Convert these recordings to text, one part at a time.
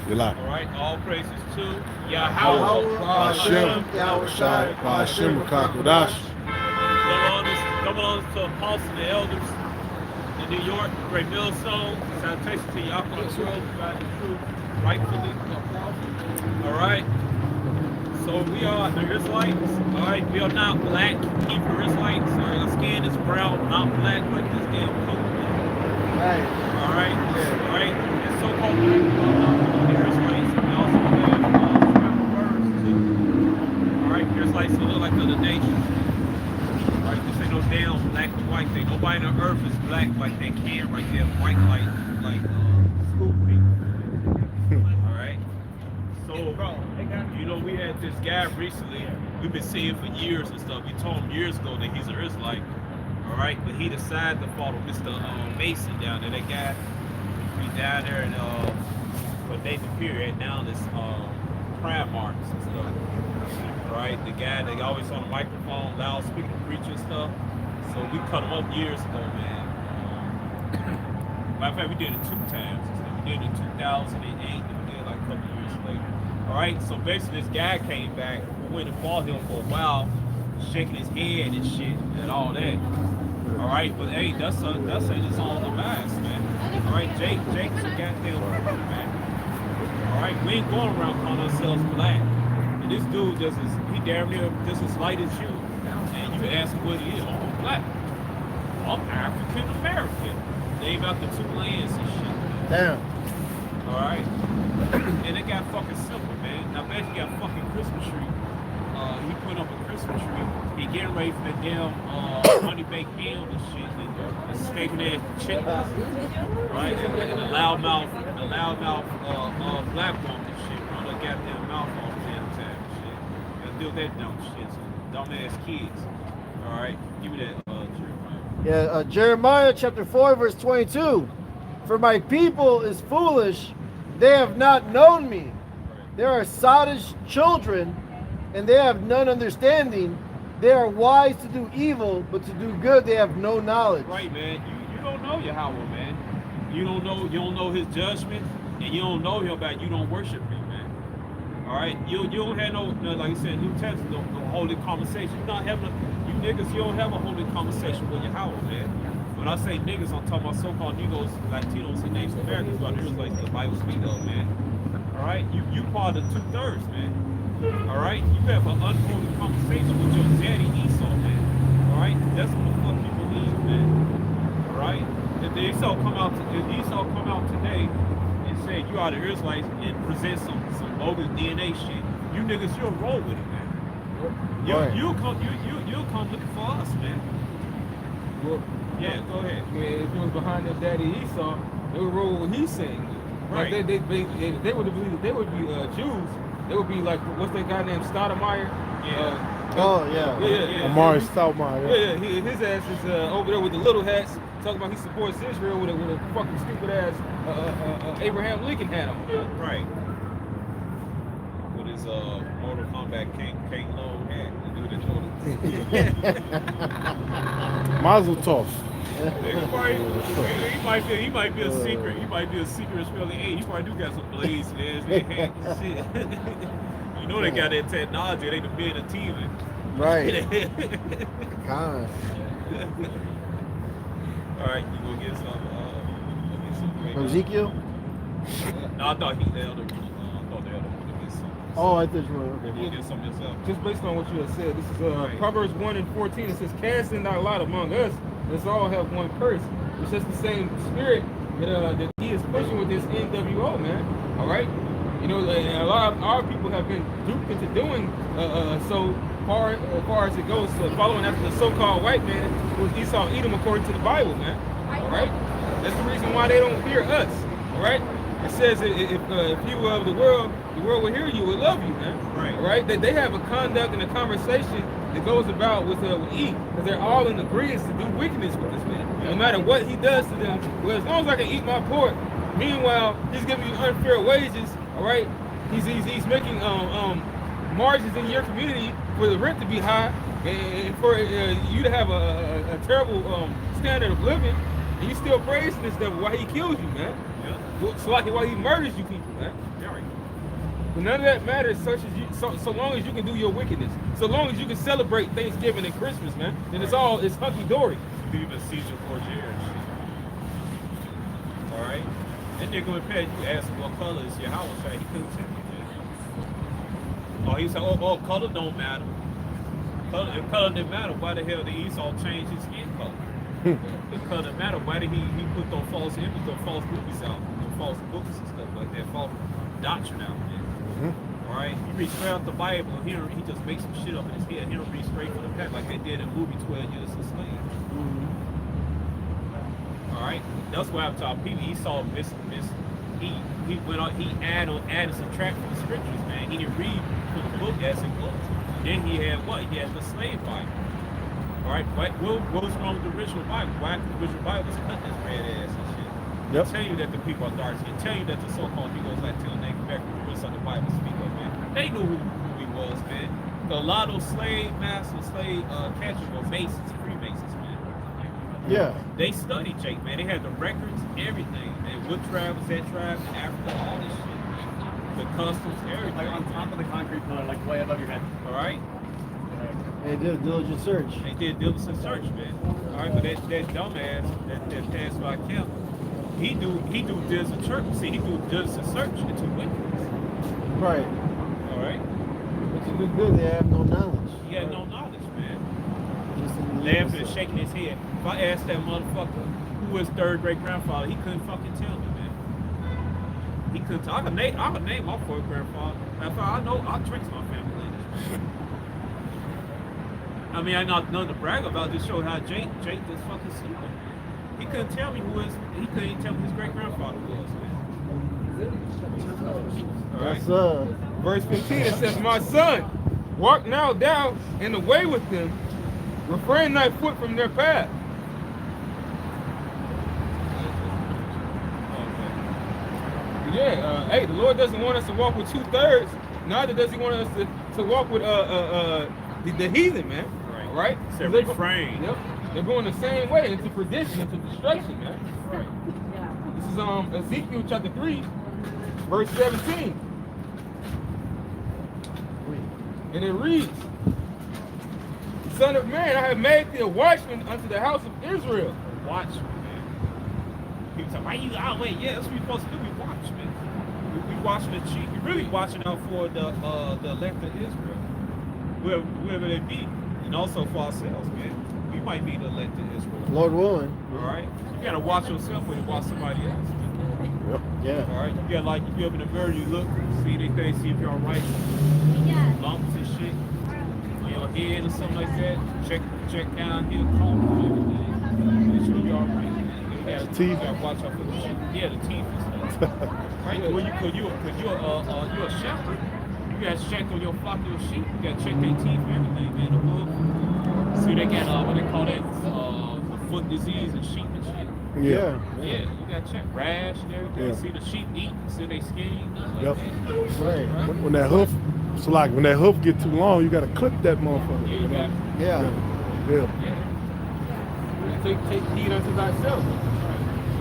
Yalla. All right, all praises to Power. Yahweh. Hashem. Yahushai. Hashem Kakodash. Double honors to apostles and the elders in New York, Great Millstone. Salutation to Yahweh the world, God the truth, rightfully. All right. So we are the Israelites. All right, we are not black Hebrew Israelites. Our skin is brown, not black like this damn coat. Right. All right, all right. And so-called black people are not the Israelites. We also have tribal birds too. All right, Israelites look like other nations. All right, this ain't no damn black and white thing. Nobody on earth is black like they can right there, white like school people. All right. So, you know, we had this guy recently, we've been seeing for years and stuff. We told him years ago that he's an Israelite, all right? But he decided to follow Mr. Mason down there. That guy, he down there in what Nathan Pierre had down this crime marks and stuff, all right? The guy that always on the microphone, loudspeaker, preaching and stuff. So we cut him up years ago, man. Matter of fact, we did it 2 times. We did it in 2008, and we did it like a couple years later. All right, so basically this guy came back, we went and fought him for a while, shaking his head and shit and all that. All right, but hey, that's just on the mask, man. All right, Jake's a goddamn fool, man. All right, we ain't going around calling ourselves black. And this dude he damn near just as light as you. And you ask him what he is, I'm black. I'm African American. Named after 2 lands and shit. Damn. All right. And it got fucking simple, man. Now imagine you got a fucking Christmas tree. He put up a Christmas tree. He getting ready for the damn honey baked ham and shit, and escaping ass chickens, right? And the loudmouth black woman and shit, run her goddamn mouth all the damn time and shit. And do that dumb shit, so dumb ass kids. All right, give me that, Jeremiah. Yeah, Jeremiah chapter 4, verse 22. For my people is foolish. They have not known me. They are sottish children, and they have none understanding. They are wise to do evil, but to do good they have no knowledge. Right, man. You don't know Yahweh, man. You don't know his judgment, and you don't know him about you don't worship him, man. All right? You don't have no, like I said, New Testament, no holy conversation. You're not having you niggas, you don't have a holy conversation with Yahweh, man. When I say niggas, I'm talking about so-called Negroes, Latinos, and Native Americans, but there's like the Bible speaks of, man. All right, you part of 2/3, man. All right, you have an unholy conversation with your daddy Esau, man. All right, that's what the fuck you believe, man. All right, if Esau come out today and say you are the Israelites and present some bogus DNA shit, you niggas, you'll roll with it, man. You'll come looking for us, man. Well, yeah, go ahead. Yeah, if it was behind their daddy Esau, they would roll what he's saying. Right. Like they would believe they would be Jews. They would be like, what's that guy named Stoudemire? Yeah. Yeah. Amari Stoudemire. Yeah, his ass is over there with the little hats, talking about he supports Israel with a fucking stupid ass Abraham Lincoln hat on. Right. With his Mortal Kombat King Long hat. The dude that Mazel tov. he might be a secret. He might be a secret spelling. Hey, he probably do got some blades in his hat and shit. You know they got that technology. They the bid a TV. Right. Con. All right, you gonna get some? From Ezekiel? No, I thought he the elder. I thought the elder would get some. Oh, I thought you were. Okay, you get some yourself. Just based on what you have said, this is Proverbs 1:14. It says, "Casting thy lot among us, let's all have one curse." It's just the same spirit that he is pushing with this NWO, man. All right, you know, a lot of our people have been duped into doing so far as it goes, following after the so-called white man who was Esau and Edom according to the Bible, man. All right, that's the reason why they don't hear us. All right. It says if you love the world will hear you, will love you, man. Right. All right. They have a conduct and a conversation that goes about with E, because they're all in agreement to do wickedness with this man. No matter what he does to them, well, as long as I can eat my pork. Meanwhile, he's giving you unfair wages. All right. He's making margins in your community for the rent to be high and for you to have a terrible standard of living. And you still praising this devil while he kills you, man. So like while he murders you people, man. But none of that matters so long as you can do your wickedness. So long as you can celebrate Thanksgiving and Christmas, man. Then it's hunky-dory. You even Caesar Borgia. Alright? That nigga went past you asked him what color is your house, right? He couldn't tell you. Oh, he said, oh, color don't matter. If color didn't matter, why the hell did Esau change his skin color? If color didn't matter, why did he put those false images, those false movies out, those false books and stuff like that, false doctrine out there? Alright? He read straight out the Bible, and he just makes some shit up in his head. He don't read straight from the pack like they did in the movie 12 Years a Slave. Alright? That's why I'm talking people. Esau he went on, he added subtract from the scriptures, man. He didn't read from the book as it was. Then he had what? He had the slave Bible. Alright, what was wrong with the original Bible? Why the original Bible was cut this red ass and shit? Yep. Tell you that the people are dark skin. Tell you that the so-called Negroes Latino name back when the Bible speak of, man. They knew who he was, man. A lot of slave masters, slave catchers were Masons, Freemasons, man. Yeah. They studied Jake, man. They had the records, everything, man. What tribe was that tribe in Africa, all this shit. The customs, everything. Like on top of the concrete pillar, like way above your head. Alright? They did a diligent search. They did diligent search, man. Alright, but that dumbass that passed by Kemp, he do diligent search. See, he do diligent search into wickedness. Right. Alright? Which is good. They have no knowledge. He had no knowledge, man. Just in the Laughing and innocent. shaking his head. If I asked that motherfucker who was third great grandfather, he couldn't fucking tell me, man. He couldn't tell. I could name my fourth grandfather. I know I'll trace my family lineage. I mean, I not nothing to brag about. Just show how Jake is fucking stupid. He couldn't tell me he couldn't even tell me his great grandfather was, man. All right. That's Verse 15, it says, "My son, walk now down in the way with them, refrain thy foot from their path." Yeah, hey, the Lord doesn't want us to walk with 2/3. Neither does He want us to walk with the heathen, man. Right. Right? So They're refrain. Yep. They're going the same way into perdition, into destruction, man. Right. This is Ezekiel chapter 3, verse 17. And it reads, "Son of man, I have made thee a watchman unto the house of Israel." Watchman, man. People say, why you out? Wait, yeah, that's what we supposed to do. We watch, man. We watching the sheep. We really watching out for the elect of Israel, whoever they be, and also for ourselves, man. We might be the elect of Israel. Lord willing. All right. You gotta watch yourself when you watch somebody else. Yep. Yeah. All right. You got like if you up in the mirror, you look, see anything, see if you're all right. Lumps and shit on your head or something like that. Check down here, comb and everything. Make sure you're all right. You gotta watch out for the shit. Yeah, the teeth and stuff. Right? Well, you're a shepherd. You gotta check on your flock, your sheep. You gotta check their teeth and everything, man. The hoof. See, they got what they call that foot disease and sheep and shit. Yeah. Yeah, you gotta check rash and everything. Yeah. See the sheep eat, see they skin. Yep. Right. When that hoof, so like when that hoof get too long, you gotta clip that motherfucker. Yeah, you got. Yeah. Yeah. Take heed unto thyself.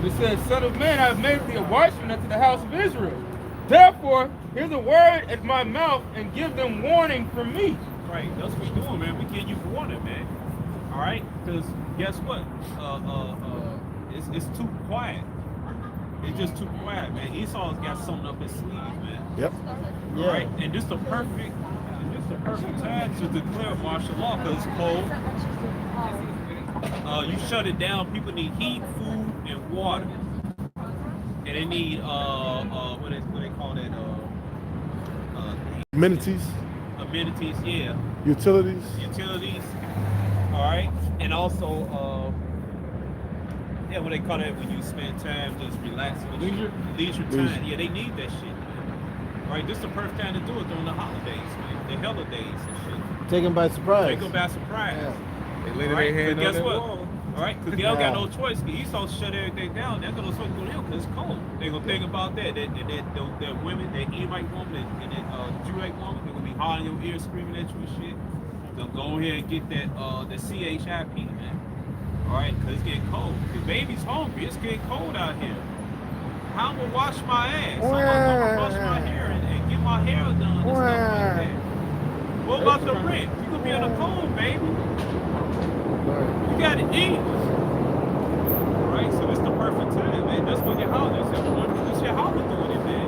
It says, "Son of man, I have made thee a watchman unto the house of Israel. Therefore, hear the word at my mouth and give them warning from me." Right, that's what we're doing, man. We give you warning, man. All right, because guess what? It's too quiet. It's just too quiet, man. Esau's got something up his sleeve, man. Yep. Yeah. All right, and this the perfect time to declare martial law because it's cold. You shut it down. People need heat, food, and water, and they need what they call that Amenities, amenities, yeah, utilities. All right, and also what they call that when you spend time just relaxing, leisure time. Yeah, they need that shit, man. Right, this is the perfect time to do it during the holidays, man, the holidays and shit. Taken by surprise. They go by surprise. Yeah. They laid All their right, hand but on guess that what? wall. All right, because they don't got no choice. Esau shut everything down. They're gonna start going because it's cold. They're gonna think about that. That women, that Edomite woman, and that Judite woman, they're gonna be hard in your ear, screaming at you and shit. They'll go ahead and get that the CHIP, man. All right, because it's getting cold. The baby's hungry. It's getting cold out here. How I'm gonna wash my ass? I'm gonna brush my hair and get my hair done and stuff like that. What about the rent? You gonna be in a cold, baby. You gotta eat. Right? So it's the perfect time, man. That's what your house is. That's your house doing it, man.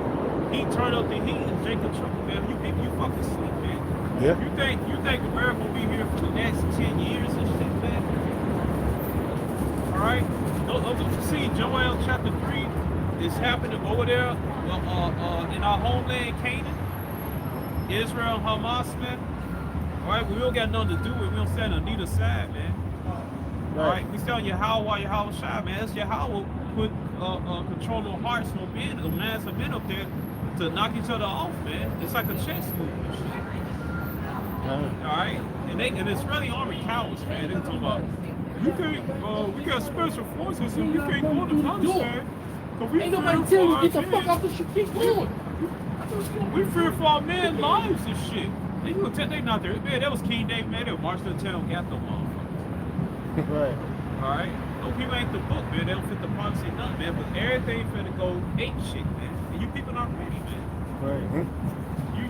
He turned up the heat and drink the trouble, man. You think you fucking sleep, man. Yeah. You think America will be here for the next 10 years and shit, man? Alright? Don't you see Joel chapter 3 is happening over there in our homeland, Canaan? Israel, Hamas, man. Alright, we don't got nothing to do with it. We don't stand on neither side, man. Alright, we telling Yahweh Shai, man. That's Yahweh put control of hearts of men, of minds of men up there to knock each other off, man. It's like a chess move and shit. Alright? And it's really army cowards, man. They're talking about, you think we got special forces and you can't go to Pakistan. Ain't nobody tell you get the fuck off the shit. Keep going. We fear for our men's lives and shit. They gonna tell they not there. Man, that was King David, man. They marched to the town, got them motherfuckers. Right. Alright? No people ain't the book, man. They don't fit the policy, nothing, man. But everything finna go ape shit, man. And you people not ready, man. Right.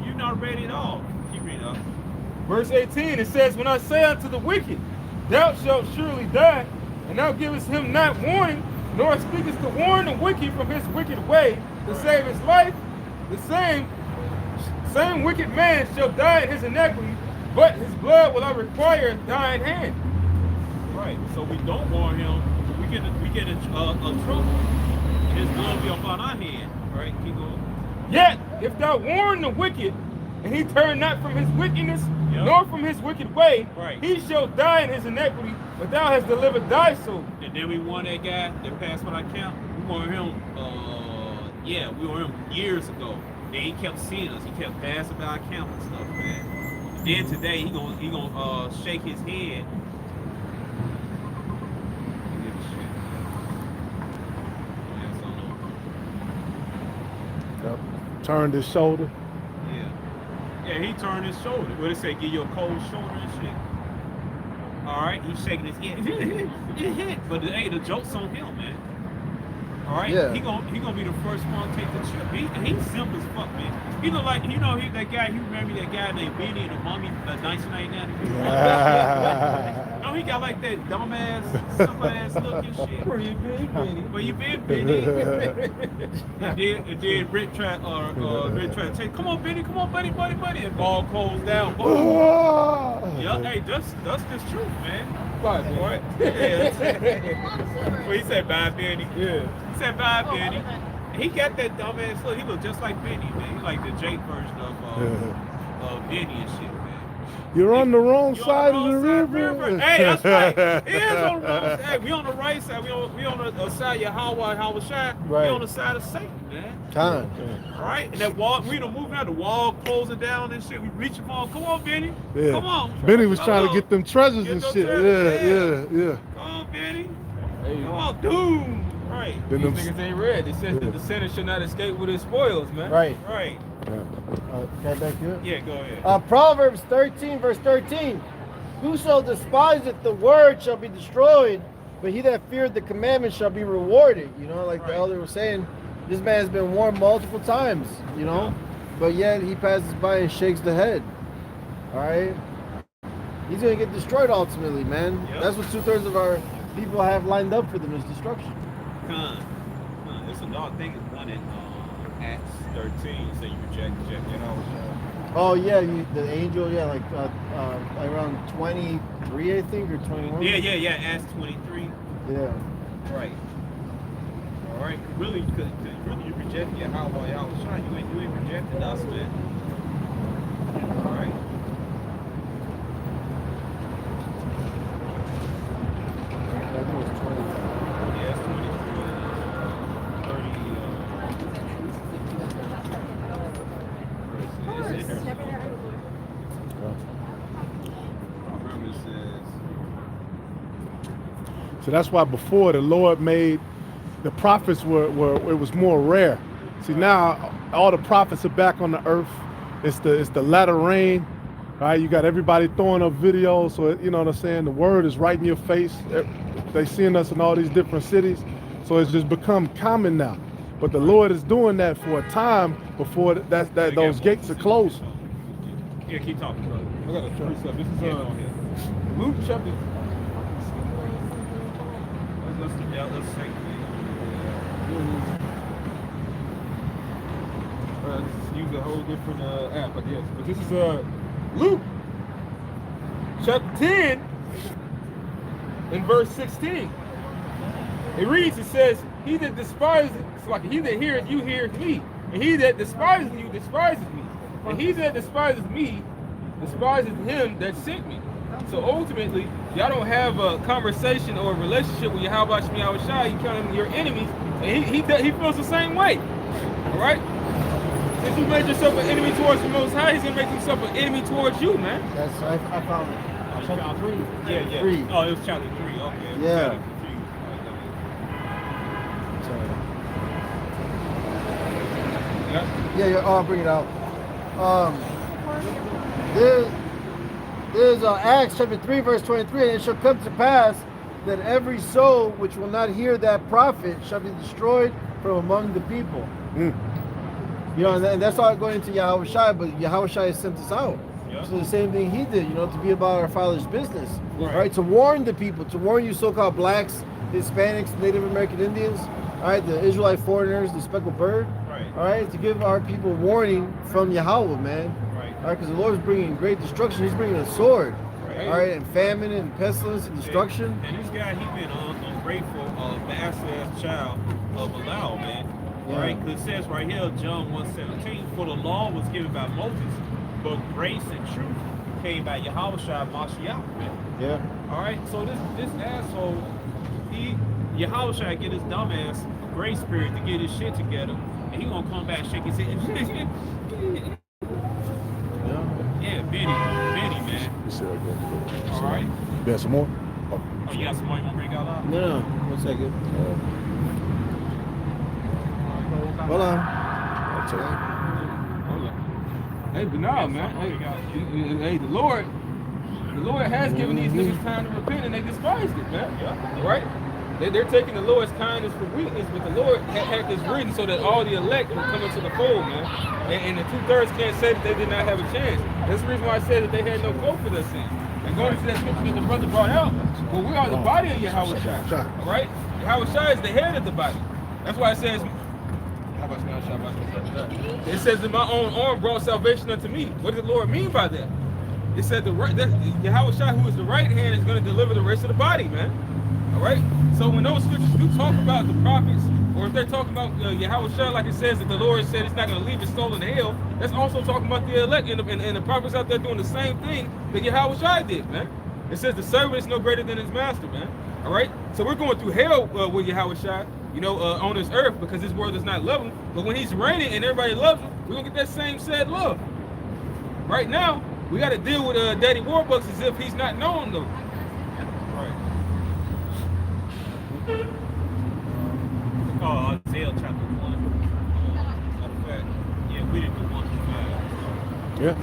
You not ready at all. Keep reading up. Verse 18, it says, when I say unto the wicked, thou shalt surely die, and thou givest him not warning, nor speakest to warn the wicked from his wicked way to save his life, the same wicked man shall die in his iniquity, but his blood will I require thine hand. Right. So we don't warn him. We get in trouble. His blood be upon our hand. Right. Keep going. Yet, if thou warn the wicked, and he turn not from his wickedness, nor from his wicked way, he shall die in his iniquity, but thou hast delivered thy soul. And then we warned that guy that passed what I count. We warned him, we warned him years ago. Then he kept seeing us. He kept passing by our count and stuff, man. And then today he gonna shake his head. Turned his shoulder. Yeah, he turned his shoulder. What did it say? Give you a cold shoulder and shit. All right, he's shaking his head. But hey, the joke's on him, man. All right, he gonna be the first one to take the trip. He's simple as fuck, man. He look like that guy. You remember that guy named Benny and the Mummy, 1999? No, he got like that dumbass, ass look and shit. Where you been, Benny? Where you been, Benny? and then Rick tried to take, come on, Benny, come on, buddy, and ball closed down. Yeah, hey, that's the truth, man. Bye, boy. Yeah, well, he said bye, Benny. Yeah. He said bye, Benny. He got that dumbass look. He looked just like Benny, man. He like the Jake version of Benny and shit, man. You're on the wrong side of the river. Hey, that's right. He is on the wrong side. Hey, we on the right side. We on the side of Yahweh Shai. Right. We on the side of Satan, man. Time. All right, and that wall, we don't move out. The wall closing down and shit. We reaching for him. Come on, Benny. Yeah. Come on. Benny was trying to get them treasures and shit. Yeah. Come on, Benny. Hey. Come on, doom. Right. These niggas ain't read. It says that the sinner should not escape with his spoils, man. Right. Right. Can I back you up? Yeah, go ahead. Proverbs 13, verse 13. Whoso despiseth the word shall be destroyed, but he that feareth the commandment shall be rewarded. You know, like the elder was saying, this man's been warned multiple times, you know, but yet he passes by and shakes the head. All right? He's going to get destroyed ultimately, man. Yep. That's what 2/3 of our people have lined up for them is destruction. There's another thing is one in Acts 13, so you reject Yahweh. Oh yeah, the angel, like around 23, I think, or 21. Yeah. Acts 23. Yeah. Right. All right. Really, because really you reject Yahweh Shai. You ain't rejecting us, man. All right. I think it was 20. Yeah, it's 23. 30. So that's why before the Lord made the prophets were it was more rare. See, now all the prophets are back on the earth. It's the latter rain, right? You got everybody throwing up videos, so you know what I'm saying. The word is right in your face. They seeing us in all these different cities, so it's just become common now. But the Lord is doing that for a time before those gates are closed. Yeah, keep talking, brother. I got a precept. This is Yeah, go ahead. Luke chapter. Let's take Let's use a whole different app, I guess. But this is Luke chapter 10 and verse 16. It reads, it says, he that despises, it's like he that heareth you heareth me, and he that despises you despises me, and he that despises me despises him that sent me. So ultimately, y'all don't have a conversation or a relationship with Yahweh Shemi Shai. You count them your enemies, and he feels the same way. All right. Since you made yourself an enemy towards the Most High, he's gonna make himself an enemy towards you, man. That's I found it. Chapter 3. Yeah. 3. Oh, it was chapter 3. Okay. Yeah. Yeah. I'll bring it out. There's Acts chapter 3 verse 23, and it shall come to pass that every soul which will not hear that prophet shall be destroyed from among the people. You know, and that's all going into Yahweh Shai, but Yahweh Shai has sent us out. Yeah. So the same thing he did, you know, to be about our Father's business, Right. right? To warn the people, to warn you so-called blacks, Hispanics, Native American Indians, all right, the Israelite foreigners, the speckled bird, Right. all right, to give our people warning from Yahweh, man. Right. All right, because the Lord is bringing great destruction. He's bringing a sword, Right. all right, and famine and pestilence and destruction. And this guy, he been ungrateful, bastard-ass child of Belial, man. Yeah. Right? Because it says right here, John 1:17, for the law was given by Moses, but grace and truth came by Yahweh Shai Mashiach, man. Yeah. All right, so this asshole, Yahweh Shai get his dumb ass a great spirit to get his shit together, and he gonna come back and shake his head. Yeah, Benny, man. All right. You got some more? Oh, you got some more you want to bring out? No, 1 second. Hold on. I'll take it. Hey, but nah, man. Hey, the Lord has given these niggas time to repent, and they despised it, man. Yeah. All right? They're taking the Lord's kindness for weakness, but the Lord had this written so that all the elect will come into the fold, man. And the 2/3 can't say that they did not have a chance. That's the reason why I said that they had no hope for their sin. And going to that scripture that the brother brought out, well, we are the body of Yahweh Shai. All right? Yahweh Shai is the head of the body. That's why it says, it says that my own arm brought salvation unto me. What does the Lord mean by that? It said Yahweh Shai, who is the right hand, is going to deliver the rest of the body, man. All right? So when those scriptures do talk about the prophets, or if they're talking about Yahweh Shai, like it says that the Lord said it's not going to leave his soul in hell, that's also talking about the elect and the prophets out there doing the same thing that Yahweh Shai did, man. It says the servant is no greater than his master, man. All right? So we're going through hell with Yahweh Shai, you know, on this earth because this world does not love him. But when he's reigning and everybody loves him, we're going to get that same sad love. Right now, we got to deal with Daddy Warbucks as if he's not known, though. Right. Isaiah chapter 1. Matter of fact, yeah, we didn't do 1 to 5. Yeah.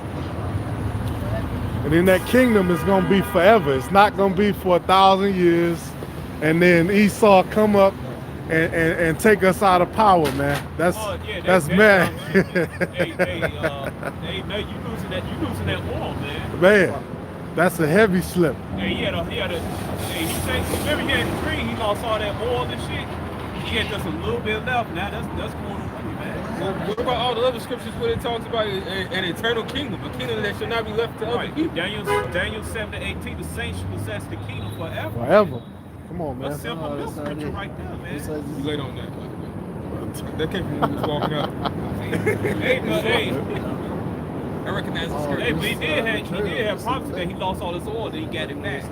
And then that kingdom is going to be forever. It's not going to be for 1,000 years. And then Esau come up and take us out of power, man. That's mad. Hey, you losing that war, man. Man, that's a heavy slip. Hey, he remember he had the tree, he lost all that oil and shit. He had just a little bit left. Now that's going on, man. Well, what about all the other scriptures where it talks about an eternal kingdom, a kingdom that should not be left to other people? Daniel 7:18, the saints should possess the kingdom forever. Forever. Come on, man. That's simple milk scripture right there, man. You late on that. That came from when he was walking up. Hey, but hey, I recognize the scripture. hey, but he did have promises that he lost all his oil, then he got it back.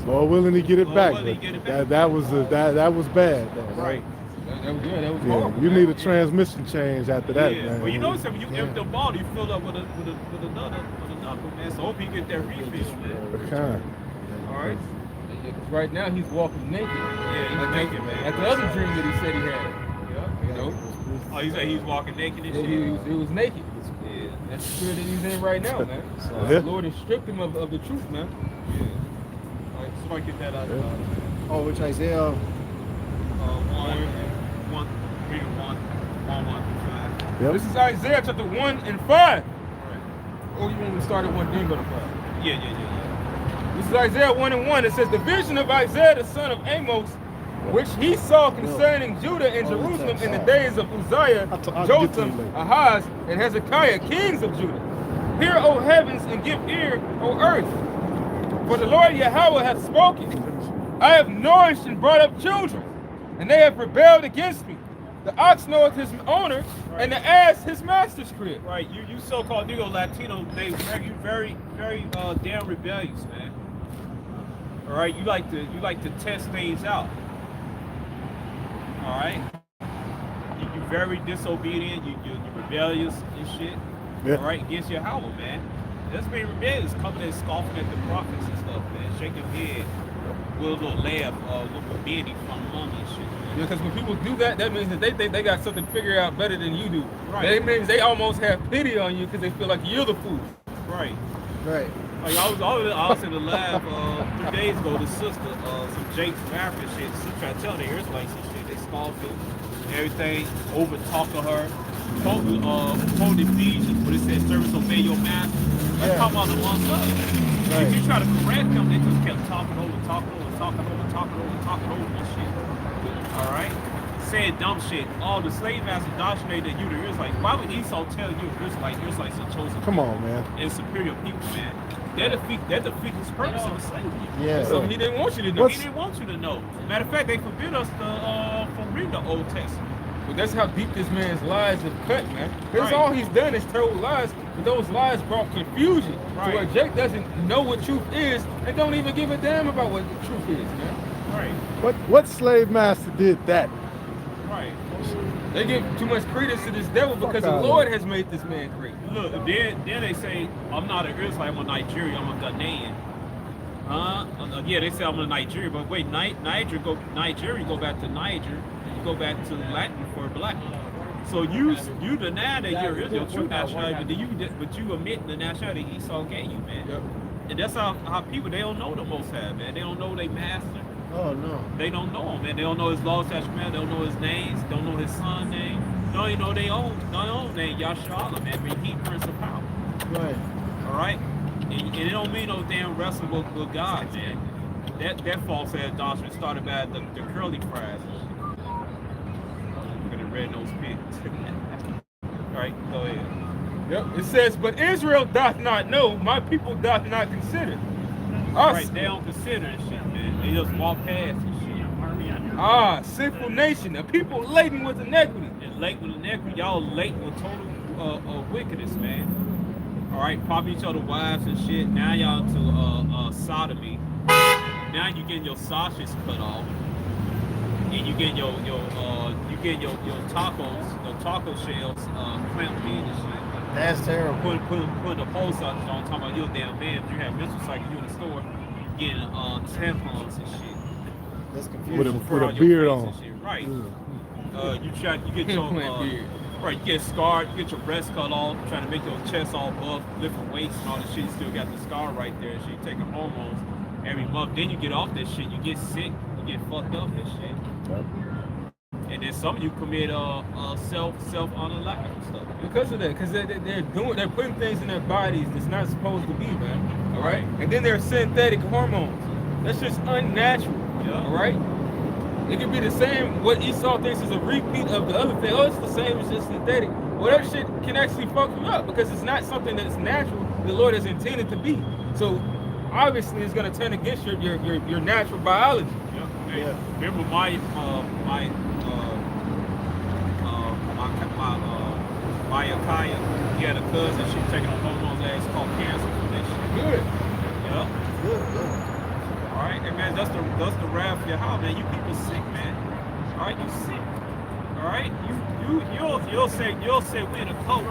Lord willing to get it Lord back. willing to get it back. That was bad, though. Right. That was Yeah, horrible. you man. need a transmission change after that, Yeah. man. Well, you know something, you empty the bottle, you fill up with another, man. So hope you get that refill, man. Okay. All right. Right now he's walking naked. Yeah, he's naked, man. Like the other dream that he said he had. Yeah. You know? Oh, you say he's walking naked and He shit? was naked. Yeah. That's the spirit that he's in right now, man. Yeah. The Lord has stripped him of the truth, man. Yeah. All right, somebody get that out. Oh, which Isaiah? 1, read 1. 1:5. Yep. This is Isaiah chapter 1 and 5. Or you want me to start at 1 then go to 5? Yeah. This is Isaiah 1 and 1. It says, the vision of Isaiah the son of Amos, which he saw concerning Judah and Jerusalem in the days of Uzziah, I'll get to you Jotham, later. Ahaz, and Hezekiah, kings of Judah. Hear, O heavens, and give ear, O earth. For the Lord Yahweh hath spoken. I have nourished and brought up children, and they have rebelled against me. The ox knoweth his owner, and the ass his master's crib. Right, you so-called Negro Latino, they very damn rebellious, man. All right, you like to test things out. All right, you very disobedient. You're rebellious and shit. Yeah. All right, against your Yahweh, man. That's being rebellious, coming and scoffing at the prophets and stuff, man. Shaking your head with a little laugh, with rebellion from among and shit. Man. Because when people do that, that means that they think they got something figured out better than you do. Right. That means they almost have pity on you because they feel like you're the fool. Right. Right. Like I was in the lab 3 days ago. The sister, some Jake's African shit. She tried to tell the Israelites and shit. They scoffed it, everything, over talk to her. Told Ephesians, but it said, "Servants, obey your master." That's talking about the one son. Right. If you try to correct them, they just kept talking over and shit. All right, saying dumb shit. All the slave masters indoctrinated you, the Israelites. Why would Esau tell you Israelites are chosen? Come on, man. And superior people, man. That defeat his purpose of slavery. Yeah. So he didn't want you to know. He didn't want you to know. Matter of fact, they forbid us from reading the Old Testament. But that's how deep this man's lies have cut, man. That's Right. all he's done is told lies, but those lies brought confusion. Right. To where Jake doesn't know what truth is and don't even give a damn about what the truth is, man. Right, What slave master did that? right. They give too much credence to this devil because the outta Lord has made this man great. Look, then they say, I'm not an Israelite, I'm a Nigerian, I'm a Ghanaian. Yeah, they say I'm a Nigerian, but wait, Nigeria go back to Niger, you go back to Latin for black. So you deny that you're your true nationality, but you admit the nationality Esau gave you, man. Yep. And that's how people, they don't know the Most High, man. They don't know their master. Oh no. They don't know him, man. They don't know his law, statutes, man. They don't know his names. Don't know his son's name. Don't even know their own name, Yahshua, man. I mean, he Prince of Power. Right. All right? And it don't mean no damn wrestle with God, man. That false ass doctrine started by the curly fries. Look at the red nose pigs. All right, go ahead. Yep. It says, but Israel doth not know, my people doth not consider. Us, Right, they don't consider this shit, man. They just walk past this shit. sinful nation, a people laden with iniquity. And late with iniquity, y'all late with total wickedness, man. All right, popping each other wives and shit. Now y'all into sodomy. Now you getting your sausages cut off, and you getting your tacos, your taco shells clamped in and shit. That's terrible. Putting the pole sausages on, talking about you a damn man. If you have menstrual cycle, you in the store getting tampons and shit. That's With confusing. a Fur your beard face on. and shit. Right. Mm. You get your Beard. right. You get scarred. You get your breast cut off. Trying to make your chest all buff, lifting weights and all this shit. You still got the scar right there. And shit. Taking hormones every month. Then you get off that shit. You get sick. You get fucked up and shit. Yep. And then some of you commit self-unalive stuff. Because of that, because they're putting things in their bodies that's not supposed to be, man. All right, and then they're synthetic hormones. That's just unnatural. Yeah. All right. It could be the same. What Esau thinks is a repeat of the other thing. Oh, it's the same. It's just synthetic. Well, that shit can actually fuck you up because it's not something that's natural. The Lord has intended to be. So obviously, it's gonna turn against your natural biology. Yeah. Hey, Yeah. remember my Kaya, he had a cousin, she was taking on hormones, ass called cancer for that shit. Good. Yeah. Good, good. All right, and man, that's the wrath of your house, man. You people sick, man. All right, you sick. All right, you'll say we're in a cult,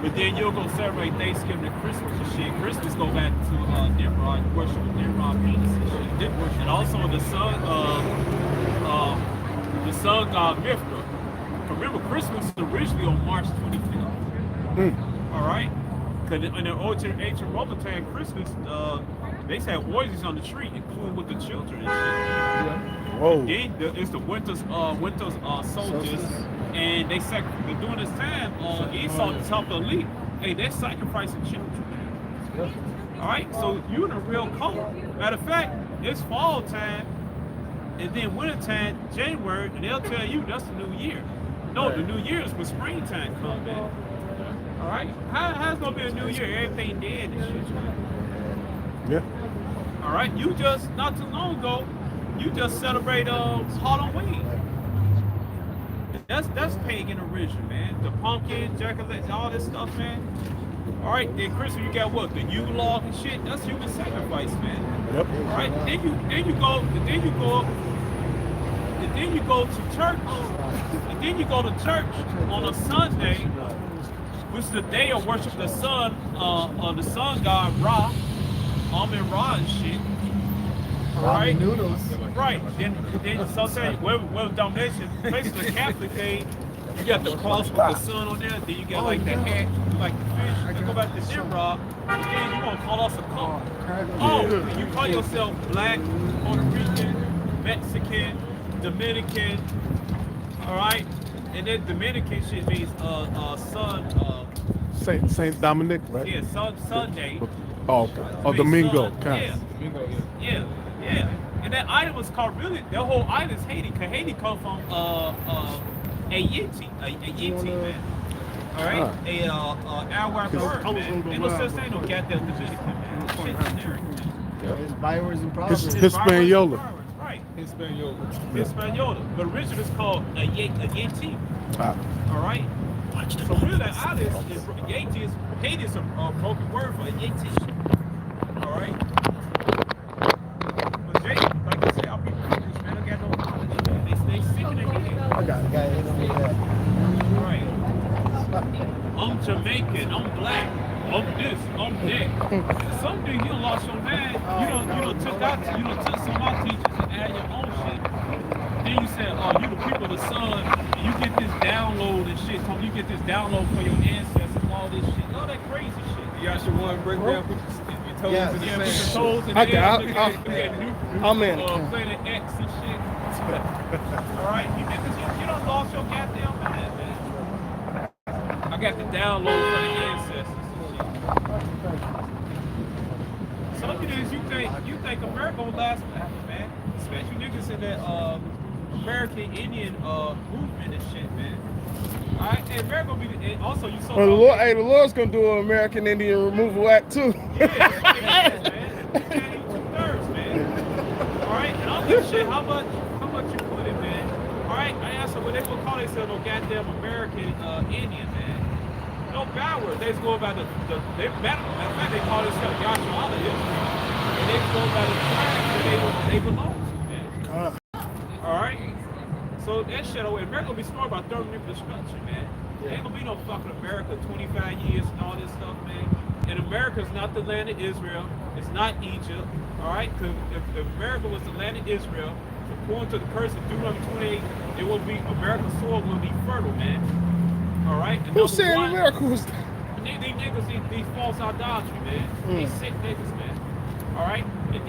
but then you'll go celebrate Thanksgiving and Christmas and shit. Christmas go back to Nimrod, worship Nimrod penis and shit. And also the sun god Mithra. Remember, Christmas is originally on March 25th. All right, because in the ancient Roman time, Christmas they used to have orgies on the tree, including with the children and shit. Whoa. Then it's the winter's solstice, And during this time, Esau, the top of the elite, hey, they're sacrificing children, man. All right, so you're in a real cult. Matter of fact, it's fall time, and then winter time, January, and they'll tell you that's the new year. No, the new year is when springtime comes, man. All right, how's gonna be a new year? Everything dead and shit, man. Yeah. All right, you just not too long ago, you just celebrate Halloween. That's pagan origin, man. The pumpkin, jack-o'-lantern, all this stuff, man. All right, then Christmas you got what? The Yule log and shit. That's human sacrifice, man. Yep. All right, then you go to church, and then you go to church on a Sunday, which is the day of worship the sun god Ra, Amen Ra and shit. Right? Noodles. Right. Then sometimes with donation, basically the Catholic faith, you got the cross with the sun on there, then you got like the hat, like the fish. Then go back to Nimrod, and then you gonna call us a cult. Oh, you call yourself Black, Puerto Rican, Mexican, Dominican, all right? And then Dominican shit means sun. Saint Dominic, right? Yeah, Sunday. Oh, okay. Oh, Domingo. Yeah. Yeah. And that island was called that whole island is Haiti, because Haiti come from Haiti, man. All right? Alwar word, man. Ain't no such thing, no goddamn Dominican, man. Shit generic, man. It's Bywords and Proverbs. Hispaniola. Right. Hispaniola. But originally it's called a Yeti. Ah. All right? So really that island is Yeti is Haiti is a broken word for a Yeti. All right? But Jay, like I said, our people English, man, don't got no knowledge, man. They sick in their head. I got a guy hit over that. Right. I'm Jamaican, I'm black, I'm this, I'm that. Someday you lost your man, you took some of my teachers and add your own shit. Then you said, oh, you the people of the sun, and you get this download and shit, you get this download for your ancestors and all this shit, all that crazy shit. You got your one break down, put your toes Yeah. in the Yeah, put sand. your toes in I there, got- look at new I'm in. Planet X and shit. Alright, you niggas, you done lost your goddamn mind, man. I got the download for the ancestors and shit. Some of you niggas, you think America will last forever, man. Especially niggas in that American Indian movement and shit, man. Alright, and America will be, and also you saw. Well, the Lord's gonna do an American Indian Removal Act too. Yeah, man. You can't eat 2/3, man. Alright, and I'll give a shit how much you put in, man. Alright, I asked them what they gonna call themselves no goddamn American Indian, man. No bad word. They just go about they matter of fact they call themselves Yasha Israel. And they go by the tribe that they belong to, man. Alright? So that shit away. America gonna be smart about thermonuclear destruction, man. There ain't gonna be no fucking America 25 years and all this stuff, man. And America's not the land of Israel. It's not Egypt. Alright? Because if America was the land of Israel, according to the curse of Deuteronomy 28, it will be America's soil will be fertile, man. Alright? Who said America was? These niggas, these false idolatry, man. These sick niggas, man. Alright? And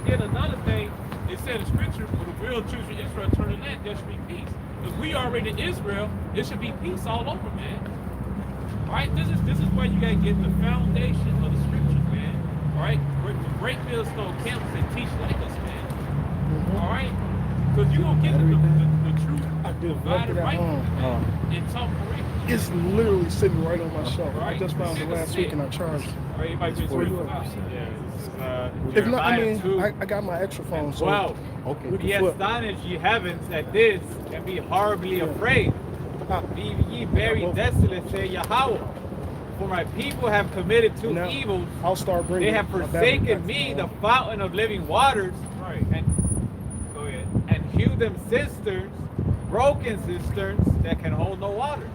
then another thing, it said in scripture, when the real children of Israel turn to that, there should be peace. If we already in Israel, there should be peace all over, man. Alright? This is where you gotta get the foundation of the scriptures, man. Alright? Great millstone camps and teach like us, man. Alright? Because you gonna get the truth divided right, and talk correctly. It's literally sitting right on my shelf. I Right. just found it last week and I charged it. Alright, it might be For you. If not, I mean, I got my extra phone, so Wow. Okay. we can Be flip. astonished, ye heavens, at this, and be horribly afraid. Be ye very desolate, say Yahweh. For my people have committed two Now, evils. I'll start bringing. They have my battery forsaken back. me, the fountain of living waters, Right. and Go ahead. and hew them cisterns, broken cisterns that can hold no water.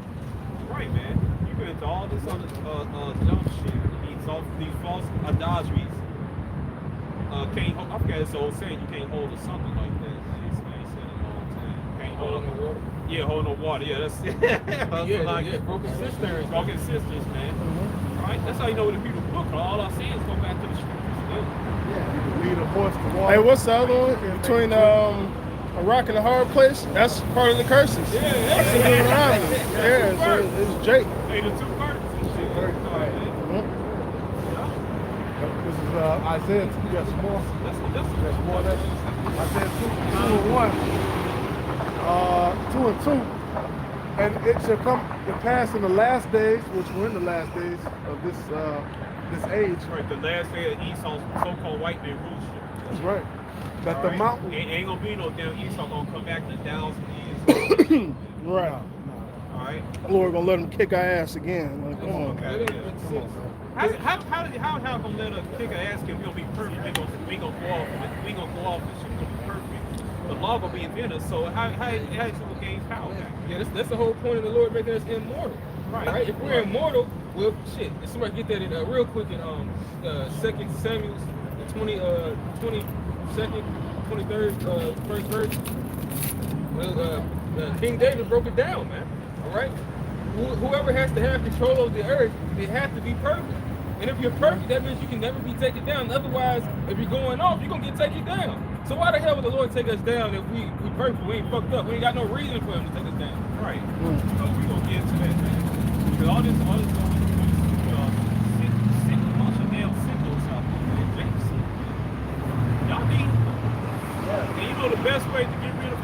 Right, man. You get into all this other dumb shit. These false idolatries. Can't hold, I forgot this old saying, you can't hold or something like that. Somebody said it all the time. Can't hold no water. Yeah, hold no water. Yeah, that's Broken cisterns. broken sisters, man. All right, that's how you know what the people book. All I see is go back to the scriptures. Lead a horse to water. Hey, what's the other one between a rock in a hard place, that's part of the curses. Yeah, That's in Deuteronomy. Yeah, so it's Jake. Hey, the two birds and shit. This is Isaiah 2. Yes, more. That's There's more of that. Isaiah 2 and 1. 2 and 2. And it shall come to pass in the last days, which we're in the last days of this age. right. The last day of Esau's so-called white man rulership. That's right. That All the right? mountain. Ain't gonna be no damn Esau gonna come back to 1,000 years. Right. All right. Lord gonna let him kick our ass again. Like, come on. Okay. How gonna let us kick our ass if we gonna be perfect? We gonna go off. We gonna go off and shit. We gonna be perfect. The law gonna be in us. So how you gonna gain power? Yeah, that's the whole point of the Lord making us immortal. Right? If we're immortal, well, shit. If somebody get that in real quick in 2 Samuel, the 22nd, 23rd, first verse. King David broke it down, man. All right. Whoever has to have control of the earth, they have to be perfect. And if you're perfect, that means you can never be taken down. Otherwise, if you're going off, you're gonna get taken down. So why the hell would the Lord take us down if we perfect? We ain't fucked up. We ain't got no reason for him to take us down. Right. So we gonna get to that, man. Because all this going sick bunch of damn sickos out there, man. Y'all need. And you know the best way to get rid of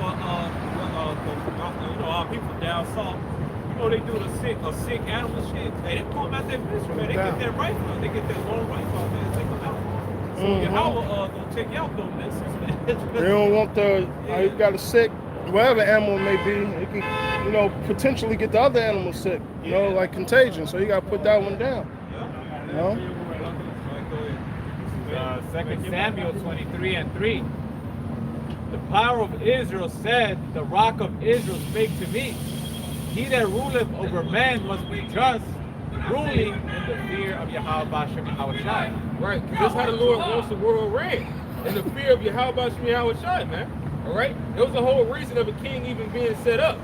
our people down south. You know they do a sick animal shit. They pull them out that mystery, man. They get that rifle. They get that long rifle out there and take them out. So Yahweh gonna take you out those misses, man. They don't want you got a sick, whatever animal it may be, it can, potentially get the other animal sick, like contagion. So you got to put that one down. Yeah. 2 Samuel 23 and 3. The power of Israel said, the rock of Israel spake to me. He that ruleth over men must be just, ruling in the fear of Yahweh Bashem Yahweh Shai. Right? That's how the Lord wants the world ran. In the fear of Yahweh Yahweh Shai, man. All right? That was the whole reason of a king even being set up.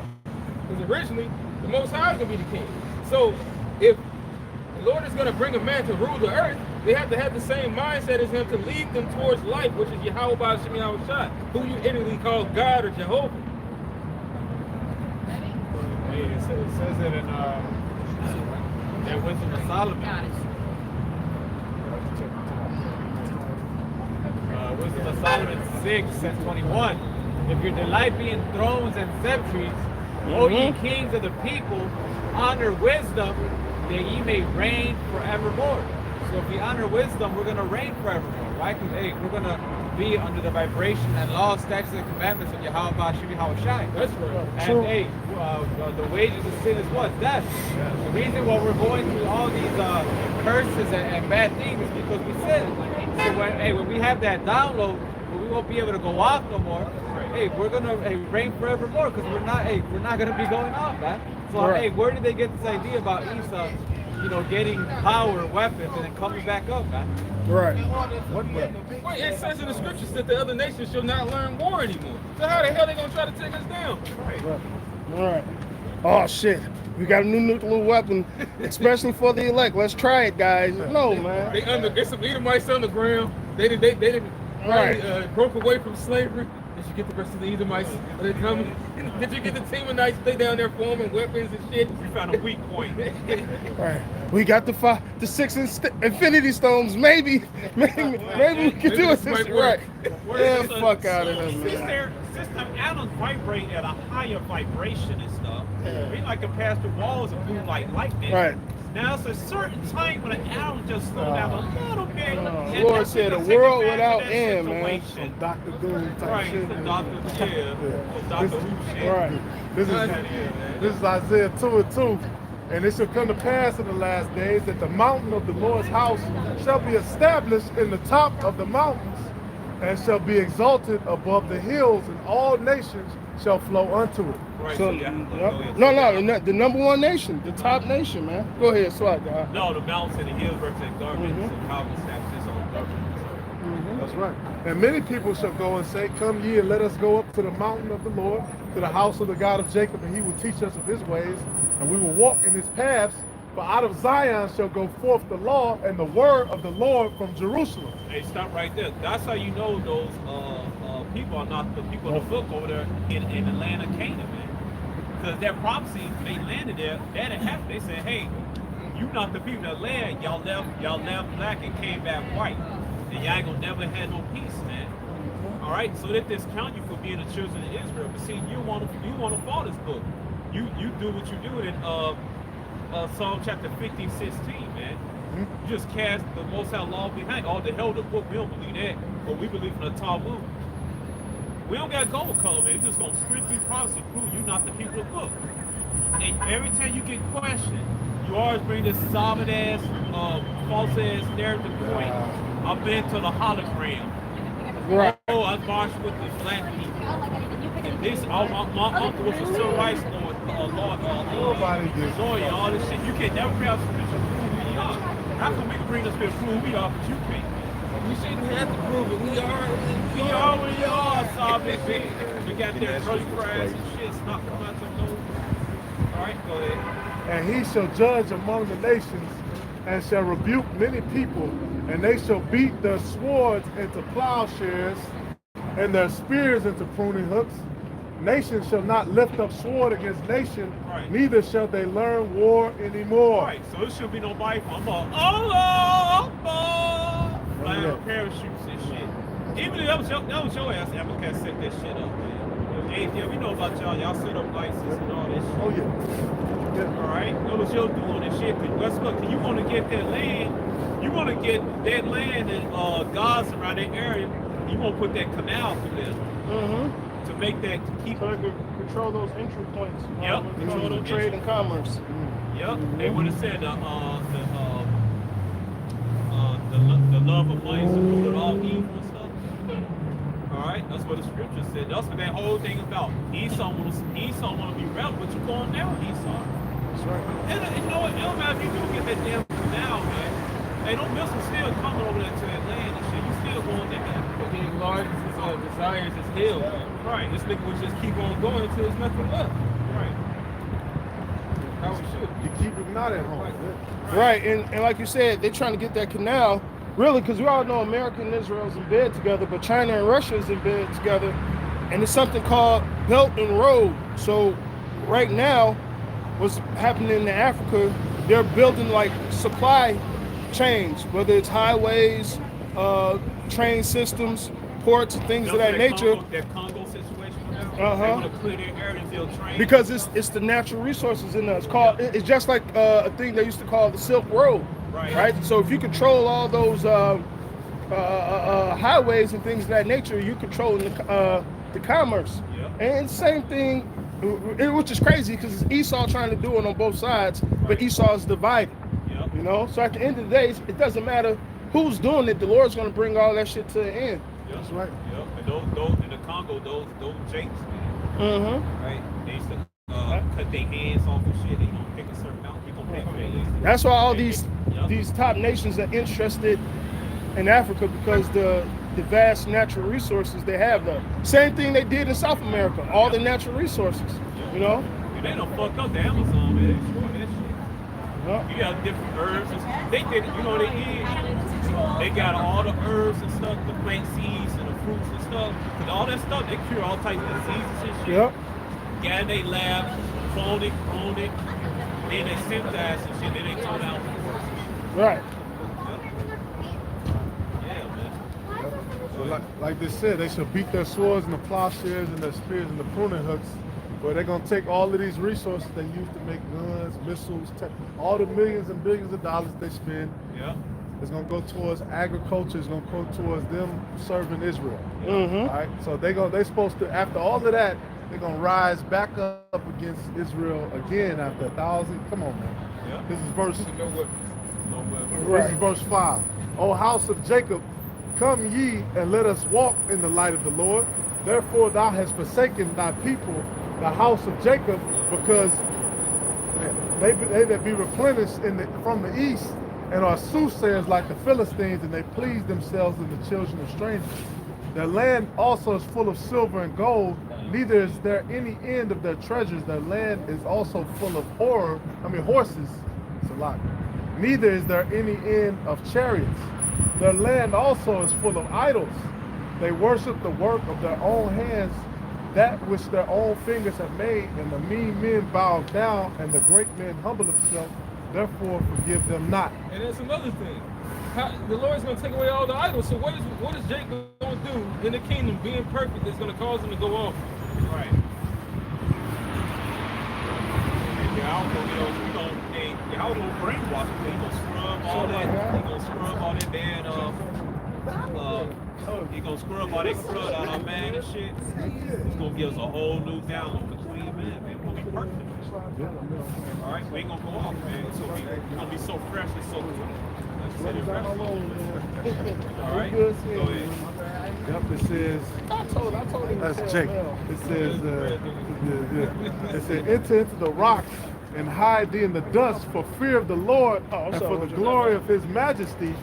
Because originally, the Most High is going to be the king. So, if the Lord is going to bring a man to rule the earth, they have to have the same mindset as him to lead them towards life, which is Yahweh Bashem Yahweh Shai, who you Italy call God or Jehovah. It says it in Wisdom of Solomon. Wisdom of Solomon 6 and 21. If your delight be in thrones and scepters, O ye kings of the people, honor wisdom, that ye may reign forevermore. So if we honor wisdom, we're going to reign forevermore, right? Because we're going to be under the vibration and law, statutes, and commandments of Yahweh Bashem Yahweh Shai. That's right. And the wages of sin is what? Death. The reason why we're going through all these curses and bad things is because we sin. So when we have that download, we won't be able to go off no more. Hey, we're gonna reign forevermore because we're not gonna be going off, man. So where did they get this idea about Esau, getting power, weapons, and then coming back up, man? Right. Well, it says in the scriptures that the other nations shall not learn war anymore. So how the hell they gonna try to take us down? All right. Oh shit. We got a new nuclear weapon, especially for the elect. Let's try it, guys. No, man. There's some Edomites on the ground. They didn't broke away from slavery. Did you get the rest of the Edomites? Are they coming? Did you get the Temanites? They down there forming weapons and shit. We found a weak point. All right. We got the 6 infinity stones. Maybe we can do it. This might work. Yeah, fuck out of here, man. Since the atoms vibrate at a higher vibration and stuff, we like to pass through walls of blue light like that. Right. Now it's a certain time when the atoms just slow down a little bit. and Lord that's said when a they take world advantage of without that end, man. situation. Dr. Doom type Right, shit. the Dr. Dr. Who shit. Right. This is Isaiah 2 and 2. And it shall come to pass in the last days that the mountain of the Lord's house shall be established in the top of the mountains, and shall be exalted above the hills, and all nations shall flow unto it. Right, So, yeah. the number one nation, the top nation, man. Go ahead, Swat, guy. No, the mountains and the hills represent government, so God will establish his own government. That's right. And many people shall go and say, come ye and let us go up to the mountain of the Lord, to the house of the God of Jacob, and he will teach us of his ways, and we will walk in his paths. For out of Zion shall go forth the law and the word of the Lord from Jerusalem. Hey, stop right there. That's how you know those people are not the people in the book over there in the land of Canaan, man. Because that prophecy, when they landed there, that didn't happen. They said, hey, you not the people that land. Y'all left black and came back white. And y'all ain't gonna never have no peace, man. All right, so that discount you for being the children of Israel. But see, you want to follow this book. You do what you do in Psalm chapter 15, 16, man. You just cast the Most High law behind. All the hell the book, we don't believe that, but we believe in the Talmud. We don't got gold color, man. It's just gonna strictly promise and prove you not the people of the book. And every time you get questioned, you always bring this solid ass, false ass narrative point. I've been to the hologram. Right. Oh, I marched with the black people. And this, my uncle was a civil rights lawyer, all this shit. You can never be able to prove who we are. How come we can bring this to prove who we are, but you can't? We shouldn't have to prove it. We are We are, solid bitch. We got their curly fries and shit snuck come out your nose. All right, go ahead. And he shall judge among the nations, and shall rebuke many people, and they shall beat their swords into plowshares, and their spears into pruning hooks. Nation shall not lift up sword against nation, Right. neither shall they learn war anymore. All right, so it should be nobody from Allah, flying with parachutes and shit. Even if that was your ass, Africa set that shit up, man. Yeah, we know about y'all. Y'all set up license and all this shit. Oh yeah. All right, that was your doing and shit. Guess what? You want to get that land? You want to get that land in Gaza around that area? You want to put that canal through there to make that to keep. So they could control those entry points. Yep. Control the trade and commerce. Yep. They would have said the love of money is the root of all evil and stuff. All right, that's what the scripture said. That's what that whole thing about. Esau want to be rebel, but you're going down, Esau. That's right. And you know what? It don't matter if you do get that damn canal, man. Hey, don't miss them still coming over there to that land and shit. You still going down. But he enlarges his desires as hell. Right. This nigga would just keep on going until there's nothing left. Right. How we should. You keep it not at home. Right, and like you said, they're trying to get that canal, really, because we all know America and Israel is in bed together, but China and Russia is in bed together, and it's something called Belt and Road. So right now, what's happening in Africa, they're building like supply chains, whether it's highways, train systems, ports, and things of that nature. That Congo situation. They Uh-huh. want to clear their area and build trains. Because it's the natural resources in there. It's just like a thing they used to call the Silk Road, right? So if you control all those highways and things of that nature, you control the commerce. Yep. And same thing, which is crazy because it's Esau trying to do it on both sides, but Esau is divided. Yep. You know, so at the end of the day, it doesn't matter who's doing it. The Lord's going to bring all that shit to the end. Yep. That's right. Yep. And those in the Congo, those jakes, man. Right? They used to cut their hands off and shit. They gonna pick a certain amount. They gonna pick their hands. That's why all these top nations are interested in Africa, because the vast natural resources they have there. Same thing they did in South America, all the natural resources, you know? And they done fucked up the Amazon, man. They destroyed that shit. Yeah. You got different herbs. They did, you know what they did? They got all the herbs and stuff, the plant seeds and the fruits and stuff. Cause all that stuff, they cure all types of diseases and shit. Yep. Got in they lab, cloned it, then they synthesized and shit, then they told out. Right. Yeah, man. So like they said, they shall beat their swords and the plowshares and their spears and the pruning hooks. Where they're gonna take all of these resources they use to make guns, missiles, all the millions and billions of dollars they spend. Yeah. It's gonna go towards agriculture. It's gonna go towards them serving Israel. All right. So they're supposed to, after all of that, they're gonna rise back up against Israel again after 1,000. Come on, man. Yeah. This is verse. No weapons. This is verse 5. O house of Jacob, come ye and let us walk in the light of the Lord. Therefore thou hast forsaken thy people, the house of Jacob, because they that be replenished from the east, and are soothsayers like the Philistines, and they please themselves in the children of strangers. Their land also is full of silver and gold, neither is there any end of their treasures. Their land is also full of horses, It's a lot. Neither is there any end of chariots. Their land also is full of idols. They worship the work of their own hands, that which their own fingers have made, and the mean men bow down, and the great men humble themselves. Therefore, forgive them not. And that's another thing. The Lord's going to take away all the idols. So what is Jake going to do in the kingdom, being perfect, that's going to cause him to go off? Right. Y'all gonna brainwash him. He gonna scrub all that. He gonna scrub all that bad. He gonna scrub all that crud out of man and shit. He's gonna give us a whole new download for clean man. Man, we're gonna be perfect. All right, we ain't gonna go off, man. So we're gonna be so fresh and so clean. Let's set it fresh. All right, go ahead. Yep, it says, I told him. that's Jake. It says, it says, enter into the rocks and hide thee in the dust for fear of the Lord and for the glory of his majesty.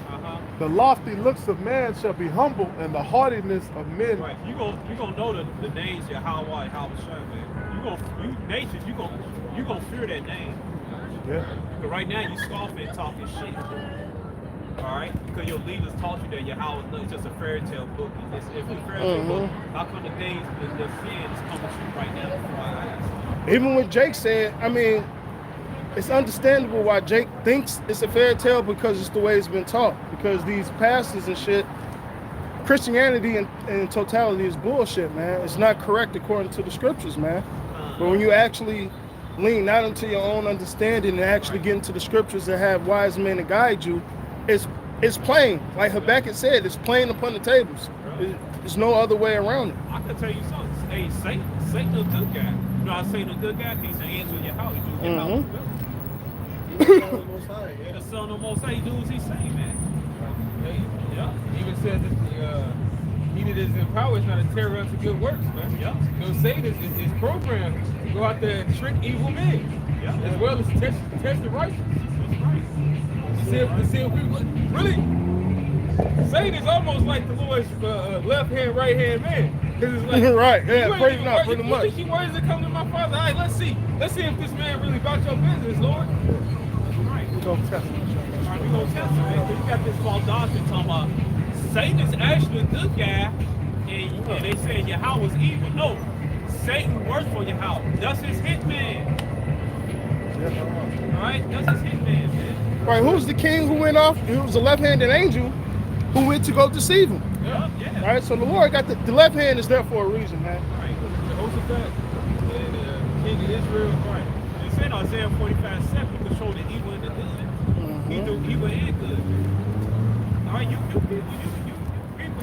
The lofty looks of man shall be humble, and the haughtiness of men. Right, you gonna know the names of Yahweh, Yahweh, man. You gonna fear that name. Yeah. But right now you scoffing and talking shit. All right, because your leaders taught you that Yahweh is just a fairy tale book. If it's a fairy tale book, how come the things, the sin is coming to you right now before our eyes? Even what Jake said, I mean, it's understandable why Jake thinks it's a fairy tale, because it's the way it's been taught. Because these pastors and shit, Christianity in totality is bullshit, man. It's not correct according to the scriptures, man. But when you actually lean not into your own understanding and actually get into the scriptures that have wise men to guide you, it's plain. Like Habakkuk said, it's plain upon the tables. There's no other way around it. I can tell you something. Hey, Satan a good guy. You know how Satan a good guy? He's an angel in your house. He do your house well. He's the Son of the Most High. Yeah, the Son of the Most High. He do as he say, man. Yeah. Even says that he that is in power is not a terror unto good works, man. Yeah. You know, Satan is programmed to go out there and trick evil men, as well as test the righteous. That's right. To see if we really. Satan is almost like the Lord's left hand, right hand man. Because it's like, right, yeah, pretty much. You think he worries to come to my Father? All right, let's see if this man really about your business, Lord. That's right. We're going to test him. All right, we're going to test him, man. You got this false doctrine talking about Satan is actually a good guy, and they say Yahweh is evil. No, Satan works for Yahweh. That's his hitman. All right, that's his hitman, man. Right, who's the king who went off? It was a left-handed angel who went to go deceive him. Yeah. Right, so the Lord got the left hand is there for a reason, man. Right. Jehoshaphat, the king of Israel. Right. They say in Isaiah 45:7, he controlled the evil and the good. He do evil and good. All right, you people,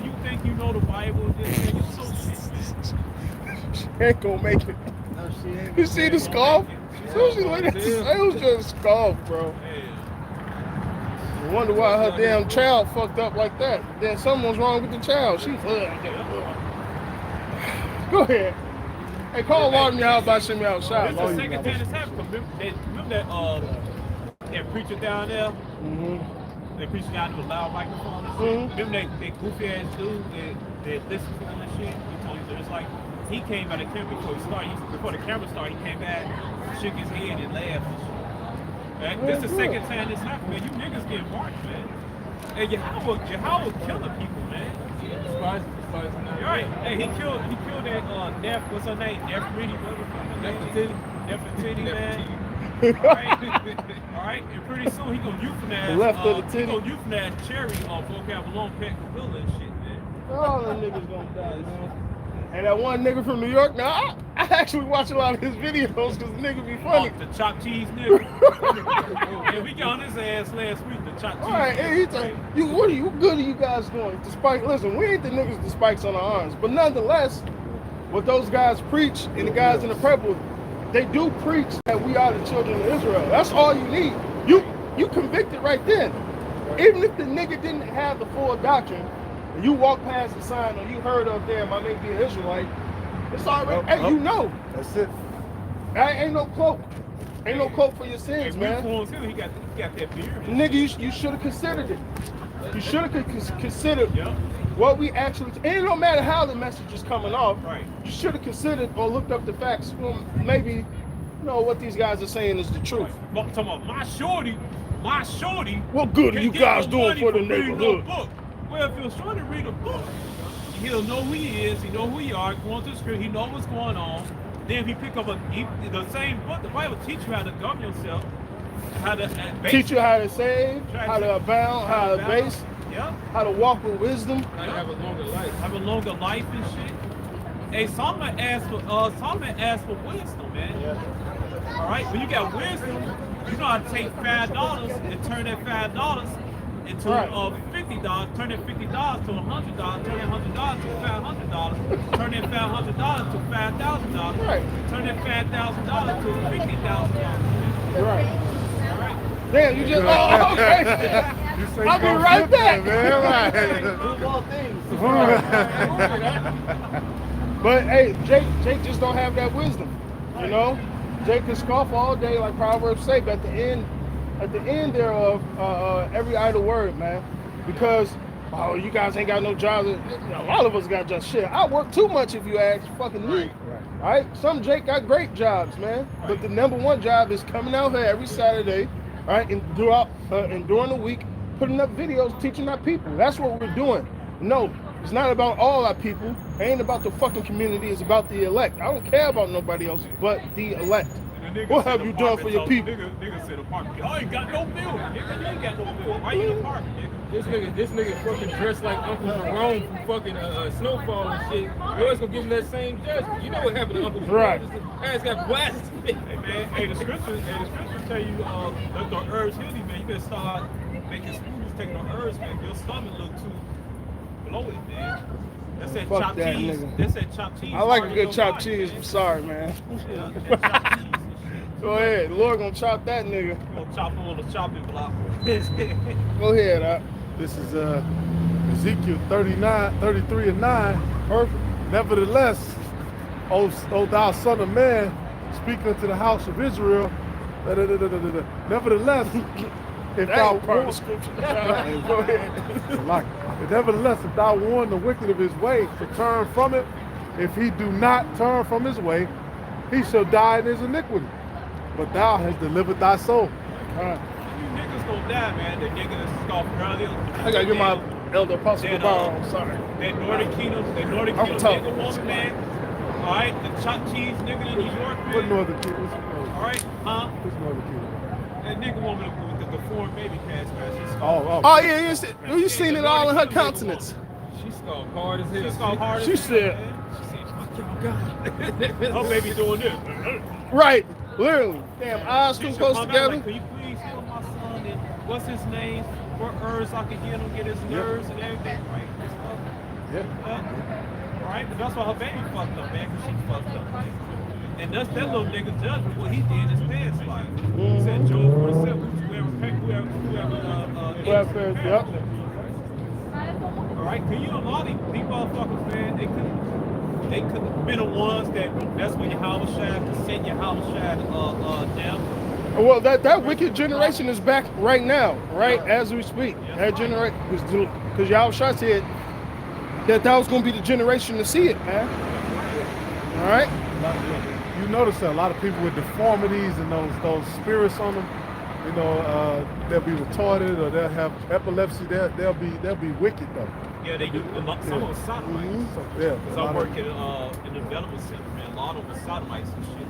you think you know the Bible? This thing is so shit, man. She ain't gonna make it. No, she ain't. You see the scarf? So she looked at the it was just a scarf, bro. I wonder why her damn child fucked up like that. Then something was wrong with the child. She Go ahead. Hey, call Walden out by send me outside. This is the second time this happened. Remember that preacher down there? That preacher down there with loud microphone and shit? Remember that goofy ass dude that listened to him and shit? He told you that it's like he came by the camera before he started. Before the camera started, he came back, shook his head and laughed and shit. This is the second time this happened, man. You niggas get marked, man. Hey, Yahweh killing people, man. Right. Hey, he killed that Nef, what's her name? Nefertiti, man. All right. And pretty soon he gonna euthanize Cherry vocabulary pet gorilla and shit, man. All them niggas gonna die, man. And that one nigga from New York, now I actually watch a lot of his videos because the nigga be funny. The chopped cheese nigga. Yeah, we got on his ass last week, the chopped cheese. All right, and he tell you, what good are you guys doing? Despite, listen, we ain't the niggas with spikes on our arms, but nonetheless, what those guys preach and the guys in the purple, they do preach that we are the children of Israel. That's all you need. You convicted right then. Even if the nigga didn't have the full doctrine, and you walk past the sign or you heard of them, I may be an Israelite, it's already, you know. That's it. Ain't no cloak. Ain't no cloak for your sins, man. He got that beard. Nigga, you should have considered it. You should have considered what we actually, and it don't matter how the message is coming off. Right. You should have considered or looked up the facts. Well, maybe No, what these guys are saying is the truth. But talking about my shorty. What good are can't you get guys no doing money for the reading neighborhood? No book. Well, if your shorty read a book, he'll know who he is. He know who he are. Going to the script, he know what's going on. Then if he pick up the same book, the Bible teach you how to govern yourself, how to Teach you how to save, how to abound, how to base, yeah, how to walk with wisdom. How to have a longer life. have a longer life and shit. Hey, Solomon asked for wisdom, man. Yeah. All right, when you got wisdom, you know how to take $5 and turn that $5 into Right. $50. Turn that $50 to $100. Turn that $100 to $500. Turn that $500 to $5,000. Right. Turn that $5,000 to $50,000. Right. All right. Damn, you just, oh, okay. You say I'll be you right gonna flip back. that, man. Move all things. But hey, Jake just don't have that wisdom, you know. Jake can scoff all day, like Proverbs say, but at the end thereof, every idle word, man, because oh, you guys ain't got no jobs. A lot of us got just shit. I work too much if you ask fucking me. All right, some Jake got great jobs, man, but the number one job is coming out here every Saturday, all right, and during the week, putting up videos, teaching our people. That's what we're doing. No, it's not about all our people. It ain't about the fucking community. It's about the elect. I don't care about nobody else but the elect. What have you done for your people? Nigga said apartment. Oh, you got no bill. Nigga, you ain't got no bill. Why you in the apartment, nigga? This nigga fucking dressed like Uncle Jerome from fucking Snowfall and shit. You always gonna give him that same judgment. You know what happened to Uncle Jerome? Right. His ass got blasted. Hey man, the scriptures tell you the herbs heal you, man. You better start making smoothies, taking the herbs, man. Your stomach look too bloated, man. That's that Fuck chopped that cheese. nigga. That's that chopped cheese. I like a part of good your chopped body, cheese. man. I'm sorry, man. Yeah, that chopped cheese and shit. Go ahead. The Lord gonna chop that nigga. You gonna chop him on the chopping block. Go ahead, This is Ezekiel 33 and 9. Perfect. Nevertheless, O thou son of man, speak unto the house of Israel. Nevertheless, if That thou ain't part of the warn, scripture. Go ahead. like, nevertheless, if thou warn the wicked of his way to turn from it, if he do not turn from his way, he shall die in his iniquity. But thou hast delivered thy soul. You niggas gonna die, man. The nigga that scoffed earlier. I gotta get my elder apostle That, tomorrow. I'm sorry. That Northern Kingdom I'm tough. nigga woman, man. All right, the chopped cheese nigga in New York, What man. northern kingdom? All right, huh? What's northern kingdom? That nigga woman with the foreign baby cast, man. She Oh yeah, you seen it all in her countenance. She scored hard as hell. She scoffed hard as She hell, said- man. She said, fuck your God. Her baby doing this. Right, literally. Damn, eyes She too should close come out together. like, can you please heal my son? And what's his name? What herbs I can get him, get his nerves and everything right? and stuff. All right, but that's why her baby fucked up, man, because she fucked up, man. And that's that little nigga judgment, what he did in his past life. He said, Job 47, Welfare, yep. All right, can you know all these motherfuckers, man, they could have been the ones that's when your house shine to send your house shine down. Well, that wicked generation is back right now, right as we speak. That generation, because y'all shot said that was gonna be the generation to see it, man. All right. You notice that a lot of people with deformities and those spirits on them, you know, they'll be retarded or they'll have epilepsy. They'll be wicked though. Yeah, they do. Some of them sodomites. Yeah. Because I work in the development center, man. A lot of them are sodomites and shit.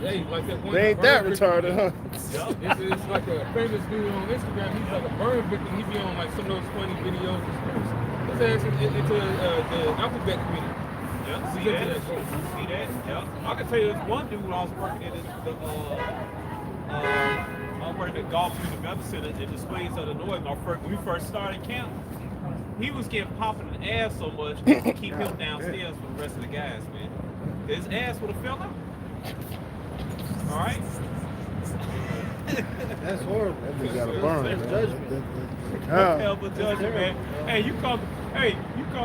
Hey, like that one They ain't that burn retarded, huh? Yeah. It's like a famous dude on Instagram. He's like a burn victim. He be on like some of those funny videos. His ass into the alphabet community. Yeah, see He's that? into that shit. See that? Yeah. I can tell you this one dude when I was working at I was working at Golf Street Development Center in Displays of the North. When we first started camp, he was getting popped in the ass so much to keep him downstairs for the rest of the guys, man. His ass would have fell out. All right? That's horrible. That nigga got a burn. That's man. judgment. Hell but judgment, man. Hey, you come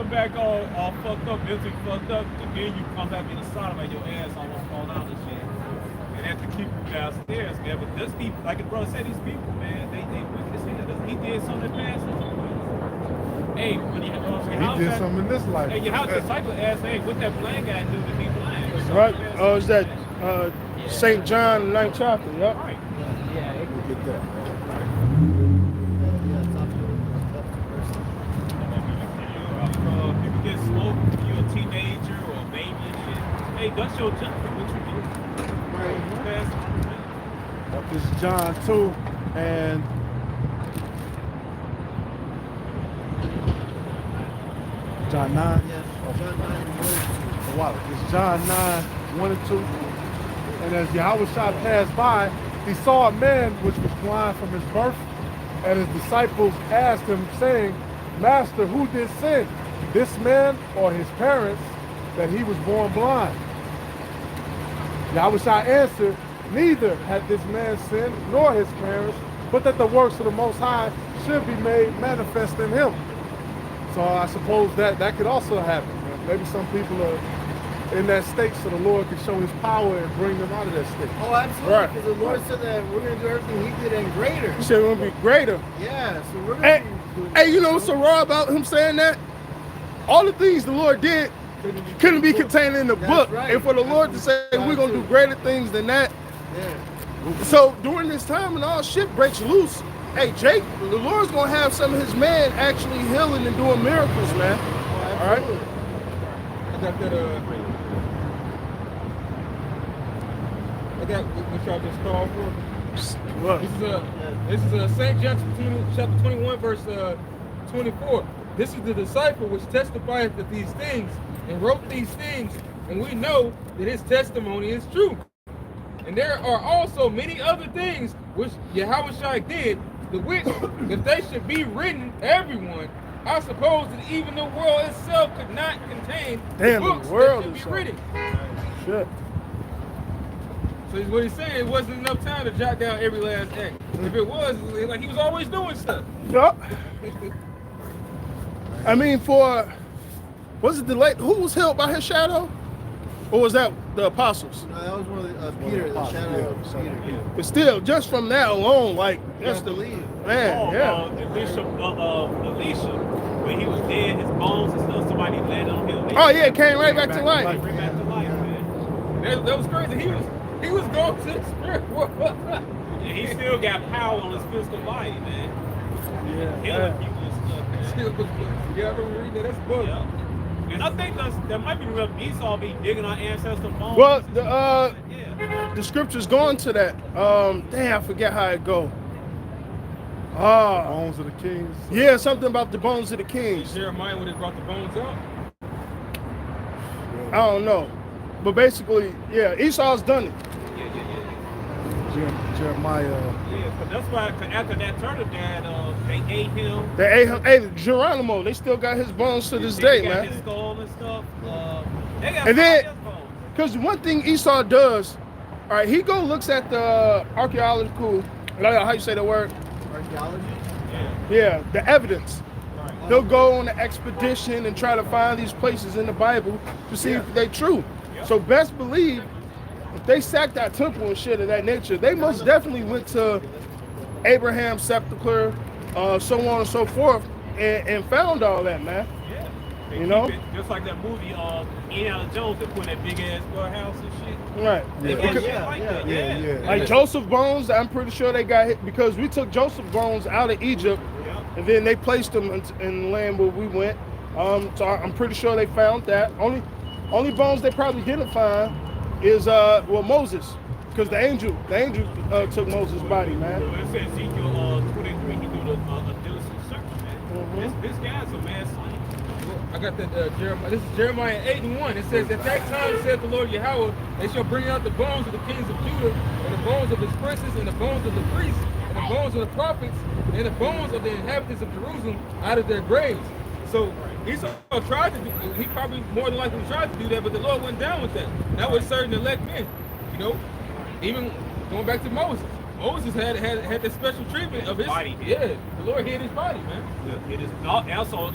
back all fucked up, mentally fucked up, and then you come back in the sodomite, your ass almost fall out and shit. And have to keep you downstairs, man. But this people, like the brother said, these people, man, they wicked as hell. He did something fast. Hey, when you He did something in this life. Hey, your house disciple asked, hey, what that blind guy do to be blind? Right. Oh, is that St. John, the 9th chapter. Yep. Right. Yeah, it, We'll get that. People get smoked when you're a teenager or a baby and shit. Hey, that's your jump. What you do? Fast. This is John 2 and John 9. Yes, John 9, Wow. It's John 9, 1 and 2. And as Yahweh passed by, he saw a man which was blind from his birth, and his disciples asked him, saying, Master, who did sin, this man or his parents, that he was born blind? Yahweh answered, neither had this man sinned, nor his parents, but that the works of the Most High should be made manifest in him. So I suppose that could also happen. Maybe some people are in that state so the Lord can show his power and bring them out of that state. Oh, absolutely. Right. Because the Lord said that we're going to do everything he did and greater. He said we're going to be greater. Yeah, so we're going Hey, to be doing hey, you know what's so raw about him saying that? All the things the Lord did couldn't be contained in the That's book. right. And for the Lord to say we're going to do greater things than that. Yeah. So during this time when all shit breaks loose, hey, Jake, the Lord's going to have some of his men actually healing and doing miracles, man. Oh, All right? absolutely. I got that. I got what y'all just called for. What? This is St. John chapter 21, verse 24. This is the disciple which testifieth of these things and wrote these things, and we know that his testimony is true. And there are also many other things which Yahushua did, the which, if they should be written, everyone, I suppose that even the world itself could not contain Damn, books the world that is should be written. Shit. So what he's saying, it wasn't enough time to jot down every last act. If it was, like he was always doing stuff. Yup. I mean, was it the late, who was healed by his shadow? Or was that the apostles? No, that was one of the, Peter, the shadow of Peter. But still, just from that alone, like, that's Don't the believe. man, yeah. Elisha, when he was dead, his bones and stuff, somebody landed on him. Oh yeah, it came right back to life. Bring back to life, man. That was crazy. He was going to the spirit world. And he still got power on his physical body, man. Yeah. Healing people and stuff, man. Yeah, I remember reading that. That's book. Yeah. And I think that might be real. Esau be digging our ancestors' bones. Well, yeah. the scripture's going to that. Damn, I forget how it go. Ah, Bones of the kings. yeah, something about the bones of the kings. Jeremiah when they brought the bones out. I don't know, but basically, yeah, Esau's done it. Jeremiah. Yeah, but that's why after that turtle died, they ate him. They ate him. Hey, Geronimo, they still got his bones to this day, They got man. his skull and stuff. They got And then- his bones. Because one thing Esau does, all right, he looks at the archaeological, how you say the word? Archaeology? Yeah, the evidence. Right. He'll go on an expedition and try to find these places in the Bible to see if they're true. Yeah. So best believe, if they sacked that temple and shit of that nature, they most definitely went to Abraham's sepulcher, so on and so forth, and found all that, man. Yeah. They You keep know? it, just like that movie, Indiana Jones, they put in that big ass warehouse and shit. Right. They Yeah. got Because- shit like that. Yeah, yeah. Like Joseph Bones, I'm pretty sure they got hit because we took Joseph Bones out of Egypt, Yeah. and then they placed him in the land where we went. So I'm pretty sure they found that. Only bones they probably didn't find is Moses, because the angel took Moses' body, man. Well, it says Ezekiel 23, he do the diligent search, man. This guy's a mad slave. I got that Jeremiah. This is Jeremiah 8:1. It says, "At that time said the Lord Yahweh, they shall bring out the bones of the kings of Judah, and the bones of his princes, and the bones of the priests, and the bones of the prophets, and the bones of the inhabitants of Jerusalem out of their graves." So Esau tried to do. He probably more than likely tried to do that, but the Lord went down with that. That was certain elect men. You know, even going back to Moses. Moses had that special treatment of his Body. Yeah, the Lord hid his body, man. It is also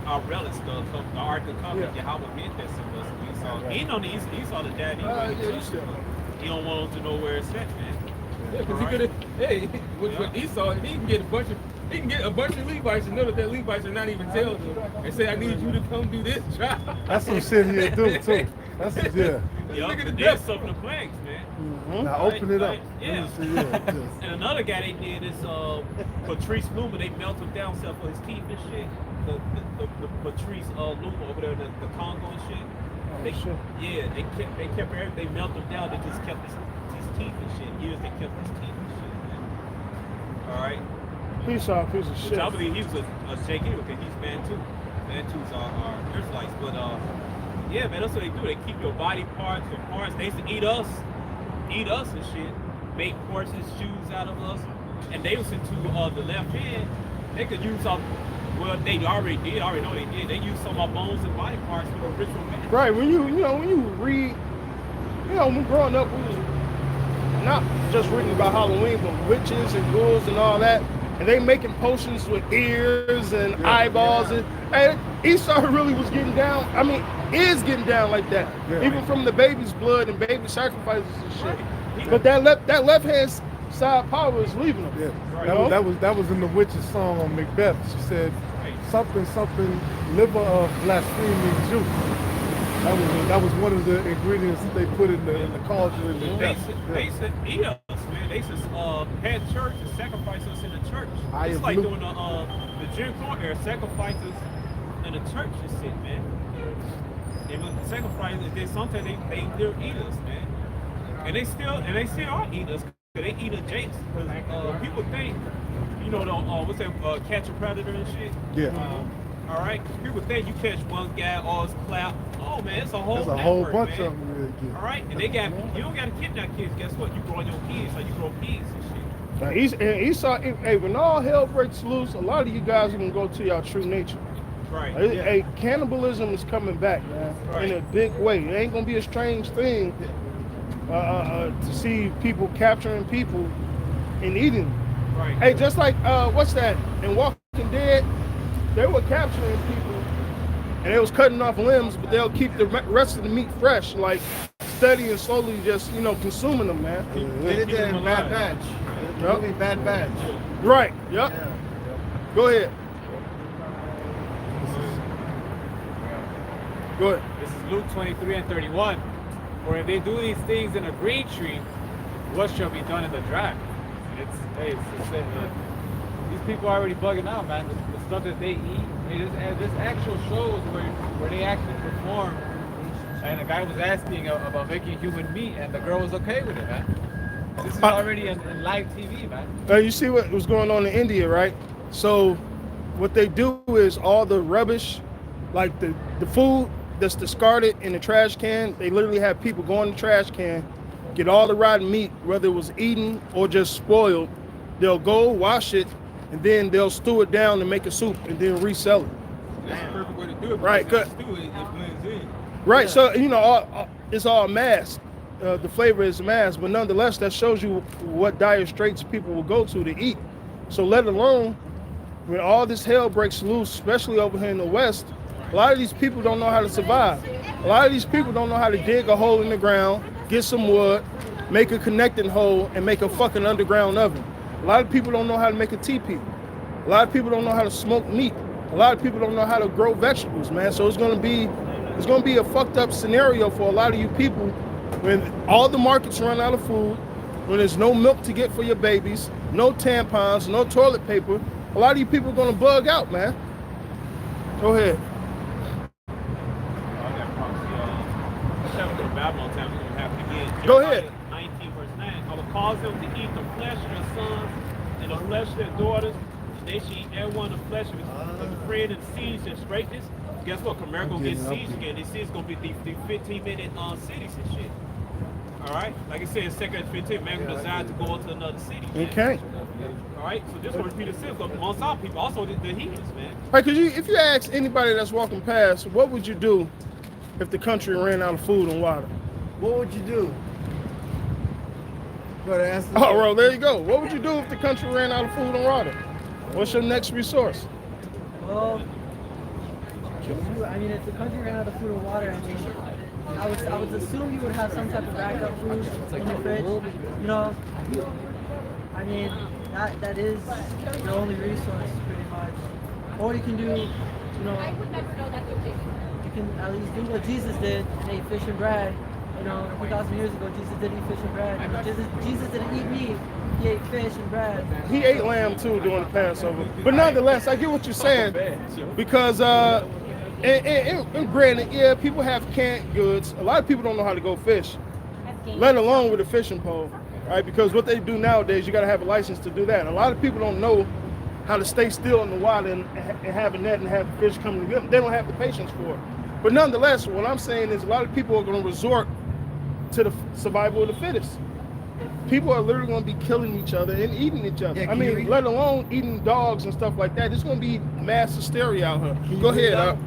our relics, the Ark of the Covenant. Yahweh meant that symbol. Esau, he know the Esau the dad. He don't want us to know where it's at, man. Yeah, because he could have. Hey, with Esau, he can get a bunch of Levites and know that Levites are not even telling him and say, "I need you to come do this job." That's some shit he'll do too. That's yeah. Yup, there's some of the plagues, man. Now open it up. Yeah. Let me see, yeah. And another guy they did is Patrice Luma. They melted him down for his teeth and shit. The Patrice Luma over there in the Congo and shit. They kept everything. They melted him down. They just kept his teeth and shit. Years they kept his teeth and shit, man. All right. Piece of shit. Which I believe he was a Sheikh because he's Bantu. Bantus are Israelites, but yeah, man, that's what they do. They keep your body parts, your parts. They used to eat us and shit. Make horses, shoes out of us, and they was into the left hand. They could use our, well, they already know they did. They used some of our bones and body parts for the ritual man. Right. When you read, when growing up, we was not just reading about Halloween, but witches and ghouls and all that. And they making potions with ears and eyeballs. And Esau really was getting down. I mean, is getting down like that. Yeah. Even from the baby's blood and baby sacrifices and shit. But that left hand side power is leaving him. Yeah. That was in the witch's song on Macbeth. She said something liver of blaspheming Jew. That was one of the ingredients that they put in the cauldron in the death. They used to eat us, man. They used to had church and sacrifice us in the church. It's like doing the Jim Crow era, sacrifices in the church and shit, man. And when sacrifice, then sometimes they still eat us, man. And they still are eating us. They eat us jakes. Because people think, what's that, catch a predator and shit? Yeah. All right, people think you catch one guy, all his clap. Oh man, it's a whole There's a network, whole bunch man. of them. Yeah. All right, and you don't gotta kidnap kids. Guess what? You grow your kids, so you grow pigs and shit. Now, Esau, when all hell breaks loose, a lot of you guys are gonna go to your true nature. Right. Hey, cannibalism is coming back, man, in a big way. It ain't gonna be a strange thing to see people capturing people and eating them. Right. Hey, just like what's that in Walking Dead? They were capturing people and they was cutting off limbs, but they'll keep the rest of the meat fresh, like steady and slowly just, consuming them, man. They did that in Bad Batch. The movie Bad Batch. Right, yep. Yeah. Go ahead. Go ahead. This is Luke 23 and 31. For if they do these things in a green tree, what shall be done in the dry? It's these people are already bugging out, man. The stuff that they eat, this actual shows where they actually perform. And a guy was asking about making human meat, and the girl was okay with it, man. This is already in live TV, man. You see what was going on in India, right? So what they do is all the rubbish, like the food that's discarded in the trash can, they literally have people go in the trash can, get all the rotten meat, whether it was eaten or just spoiled. They'll go wash it, and then they'll stew it down and make a soup and then resell it. That's the perfect way to do it. Right, because it blends in. Right, so it's all masked. The flavor is masked, but nonetheless, that shows you what dire straits people will go to eat. So let alone when all this hell breaks loose, especially over here in the West, a lot of these people don't know how to survive. A lot of these people don't know how to dig a hole in the ground, get some wood, make a connecting hole, and make a fucking underground oven. A lot of people don't know how to make a teepee. A lot of people don't know how to smoke meat. A lot of people don't know how to grow vegetables, man. So it's gonna be a fucked up scenario for a lot of you people when all the markets run out of food, when there's no milk to get for your babies, no tampons, no toilet paper. A lot of you people are gonna bug out, man. Go ahead. Babylon time, we're gonna have to get Go ahead. 19 verse 9. I will cause them to eat the flesh of their sons and the flesh of their daughters, and they shall eat every one of the flesh of his friend and siege and straightness. Guess what? America gonna get siege again. They see it's gonna be the 15-minute cities and shit. Alright? Like I said in 2nd 15, man gonna decide to go into another city. Okay. Alright? So this will repeat itself amongst our people, also the heathens, man. Right, cause if you ask anybody that's walking past, what would you do if the country ran out of food and water? What would you do? Go ahead, answer. Oh, well, there you go. What would you do if the country ran out of food and water? What's your next resource? Well, if the country ran out of food and water, I would assume you would have some type of backup food in the fridge. That is your only resource, pretty much. Or you can do, you can at least do what Jesus did and ate fish and bread. You know, 2,000 years ago, Jesus did eat fish and bread. You know, Jesus didn't eat meat. He ate fish and bread. He ate lamb too during the Passover. But nonetheless, I get what you're saying because, and granted, yeah, people have canned goods. A lot of people don't know how to go fish, let alone with a fishing pole, right? Because what they do nowadays, you got to have a license to do that. A lot of people don't know how to stay still in the water and have a net and have the fish coming to them. They don't have the patience for it. But nonetheless, what I'm saying is a lot of people are going to resort to the survival of the fittest. People are literally going to be killing each other and eating each other. Yeah, I mean, let alone eating dogs and stuff like that. There's going to be mass hysteria out here. Go ahead.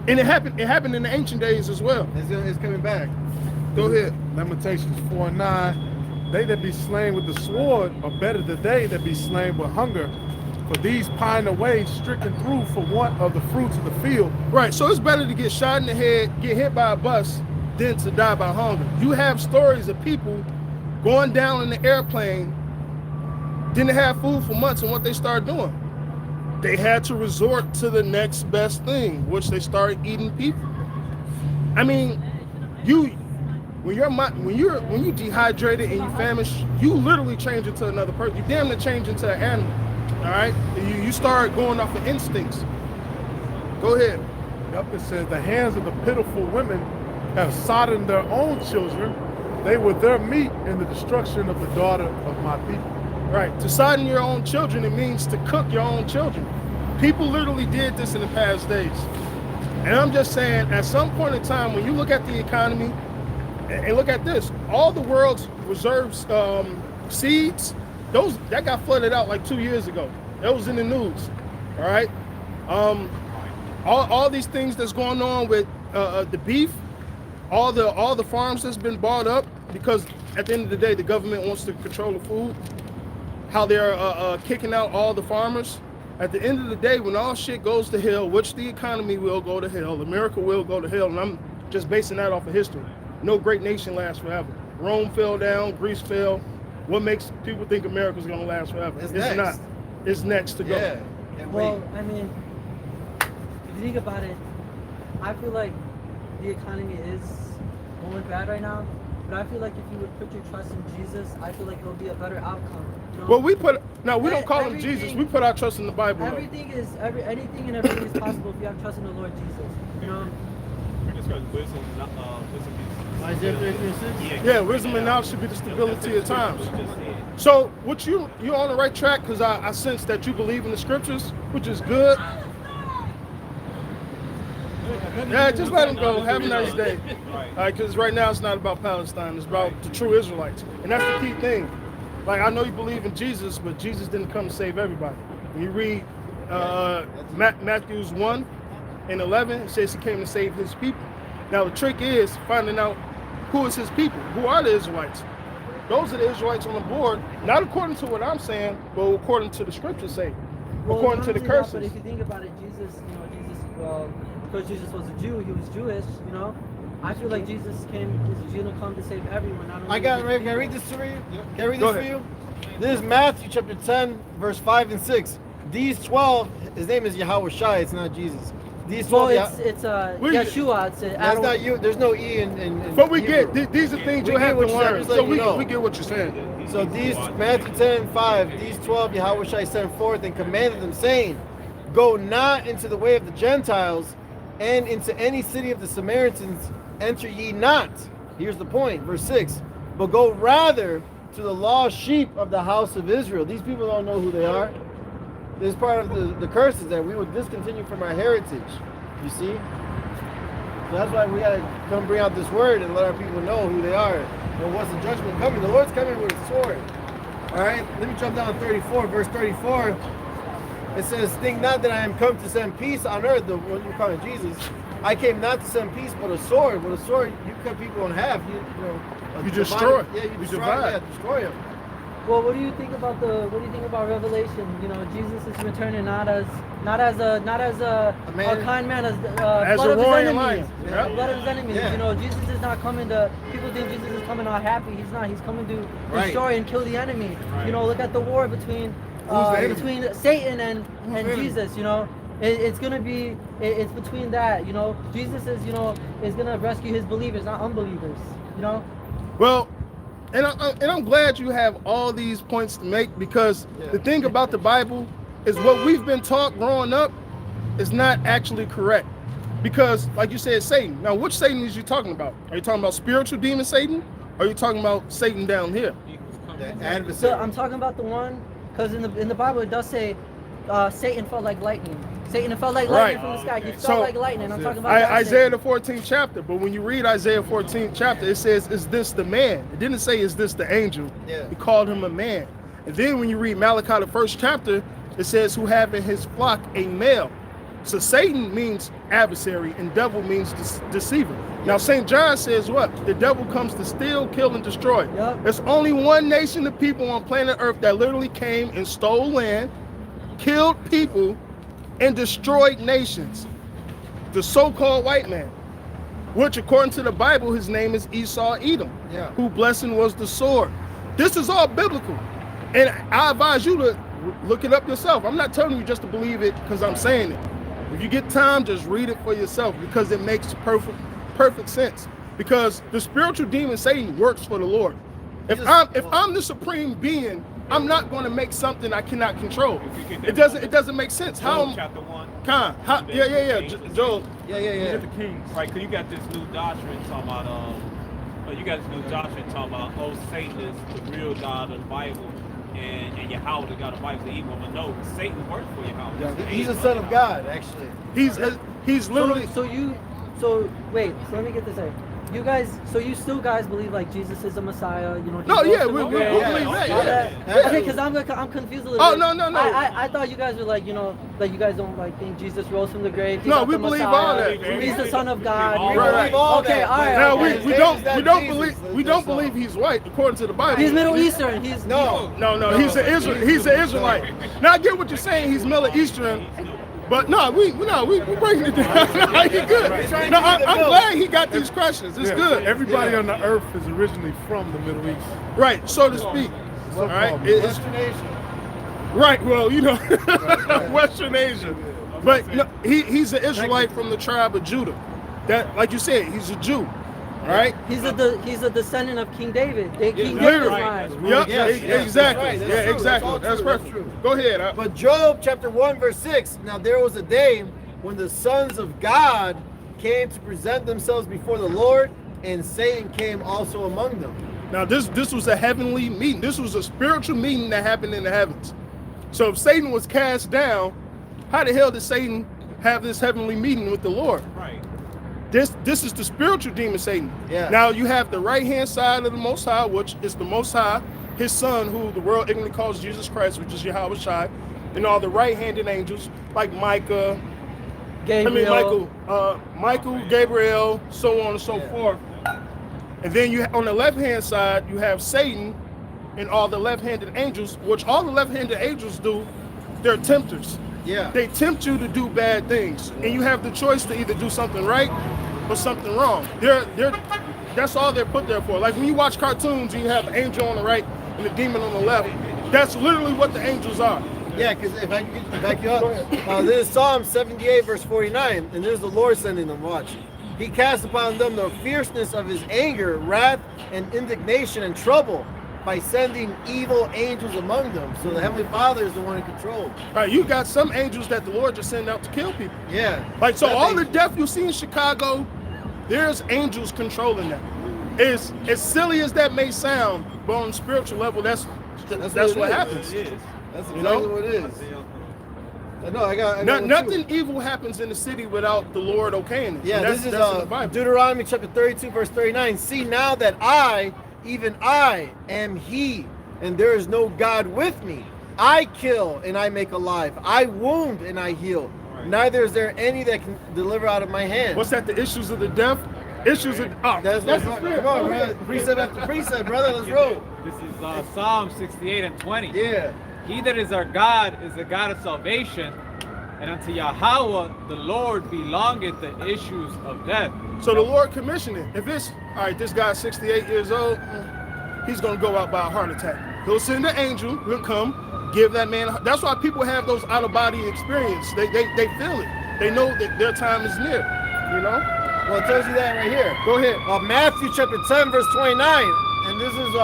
And it happened in the ancient days as well. It's coming back. Go ahead. Lamentations 4:9. They that be slain with the sword are better than they that be slain with hunger. For these pine away, stricken through for want of the fruits of the field. Right, so it's better to get shot in the head, get hit by a bus, than to die by hunger. You have stories of people going down in the airplane, didn't have food for months, and what they started doing, they had to resort to the next best thing, which they started eating people. I mean, when you dehydrated and you famished, you literally change into another person. You damn near change into an animal. All right, you start going off of instincts. Go ahead. Yep, it says the hands of the pitiful women have sodden their own children. They were their meat in the destruction of the daughter of my people. Right, to sodden your own children, it means to cook your own children. People literally did this in the past days. And I'm just saying, at some point in time, when you look at the economy, and look at this, all the world's reserves seeds, that got flooded out like 2 years ago. That was in the news. All right. All these things that's going on with the beef, all the farms that's been bought up, because at the end of the day, the government wants to control the food. How they're kicking out all the farmers. At the end of the day, when all shit goes to hell, which the economy will go to hell, America will go to hell, and I'm just basing that off of history. No great nation lasts forever. Rome fell down, Greece fell. What makes people think America's going to last forever? It's not. It's next to go. Yeah. Well, I mean, if you think about it, I feel like the economy is going bad right now. But I feel like if you would put your trust in Jesus, I feel like it'll be a better outcome. You know? Well, we don't call him Jesus. We put our trust in the Bible. Anything and everything is possible if you have trust in the Lord Jesus. You know. Yeah, wisdom and knowledge should be the stability of times. So, what you're on the right track, because I sense that you believe in the scriptures, which is good. Yeah, just let them go. Have a nice day. All right, because right now it's not about Palestine. It's about the true Israelites. And that's the key thing. Like, I know you believe in Jesus, but Jesus didn't come to save everybody. When you read Matthew 1:11, it says he came to save his people. Now, the trick is finding out who is his people. Who are the Israelites? Those are the Israelites on the board, not according to what I'm saying, but according to the scriptures say, according to the curses. But if you think about it, because Jesus was a Jew, he was Jewish, you know. I feel like Jesus is going to come to save everyone. Can I read this for you? Can I read this for you? This is Matthew chapter 10, verse 5 and 6. These 12, his name is Yahweh Shai, it's not Jesus. These 12, it's Yeshua. It's that's not you. There's no E in but we Hebrew. get these are things you have to learn. So we get what you're saying. So these Matthew 10 and 5, these 12 Yahweh Shai sent forth and commanded them, saying, "Go not into the way of the Gentiles, and into any city of the Samaritans enter ye not." Here's the point, verse 6. "But go rather to the lost sheep of the house of Israel." These people don't know who they are. This is part of the curses that we would discontinue from our heritage. You see? So that's why we gotta come bring out this word and let our people know who they are. And what's the judgment coming? The Lord's coming with a sword. Alright, let me jump down to 34, verse 34. It says, "Think not that I am come to send peace on earth," the one you call Jesus. "I came not to send peace, but a sword." With a sword, you cut people in half. You destroy. Yeah, you destroy. divide. Yeah, destroy them. Well, what do you think about Revelation? You know, Jesus is returning not as a kind man, as blood of his roaring enemies. lion. Yeah. Blood of his enemies. Yeah. You know, Jesus is not coming to. People think Jesus is coming all happy. He's not. He's coming to Right. destroy and kill the enemy. You know, look at the war between the enemy? Satan and enemy? Jesus. You know, It's gonna be. It's between that. You know, Jesus is. You know, is gonna rescue his believers, not unbelievers. You know. Well, and I'm glad you have all these points to make, because the thing about the Bible is what we've been taught growing up is not actually correct. Because, like you said, Satan. Now, which Satan is you talking about? Are you talking about spiritual demon Satan? Or are you talking about Satan down here? So I'm talking about the one, because in the Bible it does say Satan fell like lightning. Satan fell like lightning from the sky. He fell like lightning. I'm talking about that Isaiah Satan. the 14th chapter. But when you read Isaiah 14th chapter, it says, "Is this the man?" It didn't say, "Is this the angel?" Yeah. He called him a man. And then when you read Malachi the 1st chapter, it says, "Who have in his flock a male." So Satan means adversary and devil means deceiver. Now St. John says what? The devil comes to steal, kill, and destroy. Yep. There's only one nation of people on planet Earth that literally came and stole land, killed people, and destroyed nations. The so-called white man, which according to the Bible, his name is Esau Edom, who blessing was the sword. This is all biblical. And I advise you to look it up yourself. I'm not telling you just to believe it because I'm saying it. If you get time, just read it for yourself, because it makes perfect sense. Because the spiritual demon Satan works for the Lord. If I'm the supreme being, I'm not going to make something I cannot control. It doesn't make sense. Job chapter 1. Joel. Yeah. The Kings. Right, because you got this new doctrine talking about oh, Satan is the real God of the Bible, and Yahweh the God of the Bible is the evil. But no, Satan works for Yahweh. Yeah, he's a son of God, actually. He's literally. So wait. So let me get this right. You guys, so you still guys believe like Jesus is a Messiah, you know? No, he yeah, rose we from the believe grave, that. Okay, because I'm confused a little Oh, bit. no. I thought you guys were like, you know, like you guys don't like think Jesus rose from the grave. He's No, not we the believe Messiah, all that. He's the Son of God. We believe all Okay, that, all right. Now okay. we don't believe he's white according to the Bible. He's Middle Eastern. He's No. He's an Israelite. Now I get what you're saying. He's Middle Eastern, but no, we breaking it down. No, he good. No, I'm glad he got these questions. It's good. Everybody on the earth is originally from the Middle East. Right, so to speak. All right, Western Asia. right. Well, you know, Western Asia, but no, he's an Israelite from the tribe of Judah. That, like you said, he's a Jew. All right. He's a descendant of King David. King David's Literally. line. Yep. Yes, Exactly. that's right, that's Yeah. true, Exactly. that's all That's true, perfect. that's true. Go ahead. But Job chapter 1 verse 6. Now there was a day when the sons of God came to present themselves before the Lord, and Satan came also among them. Now this was a heavenly meeting. This was a spiritual meeting that happened in the heavens. So if Satan was cast down, how the hell did Satan have this heavenly meeting with the Lord? Right. This is the spiritual demon Satan. Yeah. Now you have the right hand side of the Most High, which is the Most High, his son, who the world ignorantly calls Jesus Christ, which is Yahweh Shai, and all the right-handed angels like Micah, Gabriel. Michael, Gabriel, so on and so forth. And then you on the left-hand side, you have Satan and all the left-handed angels, which all the left-handed angels do, they're tempters. Yeah. They tempt you to do bad things, and you have the choice to either do something right or something wrong. That's all they're put there for. Like when you watch cartoons, you have the angel on the right and the demon on the left. That's literally what the angels are. Yeah, because if I can back you up, this is Psalm 78 verse 49, and there's the Lord sending them. Watch. He cast upon them the fierceness of his anger, wrath, and indignation and trouble by sending evil angels among them. So the Heavenly Father is the one in control. All right, you got some angels that the Lord just send out to kill people. Yeah. Like, so That all the angel. death you see in Chicago, there's angels controlling that. As silly as that may sound, but on a spiritual level, that's what happens. It is. That's You exactly know? what it is. I know. I got Nothing evil happens in the city without the Lord okaying it. Yeah, And this is that's in the Bible. Deuteronomy chapter 32, verse 39. See now that I, even I, am he, and there is no God with me. I kill and I make alive. I wound and I heal. Right. Neither is there any that can deliver out of my hand. What's that? The issues of the deaf? Issues of That's the come on, brother. Precept after precept, brother. Let's roll. This is Psalm 68 and 20. Yeah. He that is our God is the God of salvation, and unto Yahweh the Lord belongeth the issues of death. So the Lord commissioned it. If it's, all right, this guy's 68 years old, he's going to go out by a heart attack. He'll send an angel, he'll come, give that man. That's why people have those out of body experience. They feel it. They know that their time is near. You know. Well, it tells you that right here. Go ahead. Matthew chapter 10, verse 29, and this is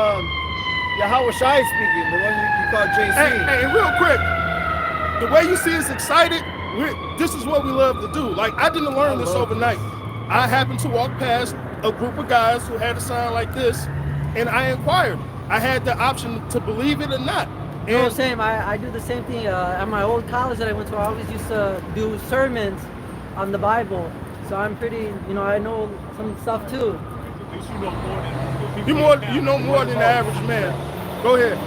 Yahweh Shai speaking, the one you call JC. Hey, real quick, the way you see us excited, this is what we love to do. Like, I didn't learn this overnight. I happened to walk past a group of guys who had a sign like this, and I inquired. I had the option to believe it or not. You know, same. I do the same thing at my old college that I went to. I always used to do sermons on the Bible, so I'm pretty, I know some stuff too. You know more than the average man. Go ahead.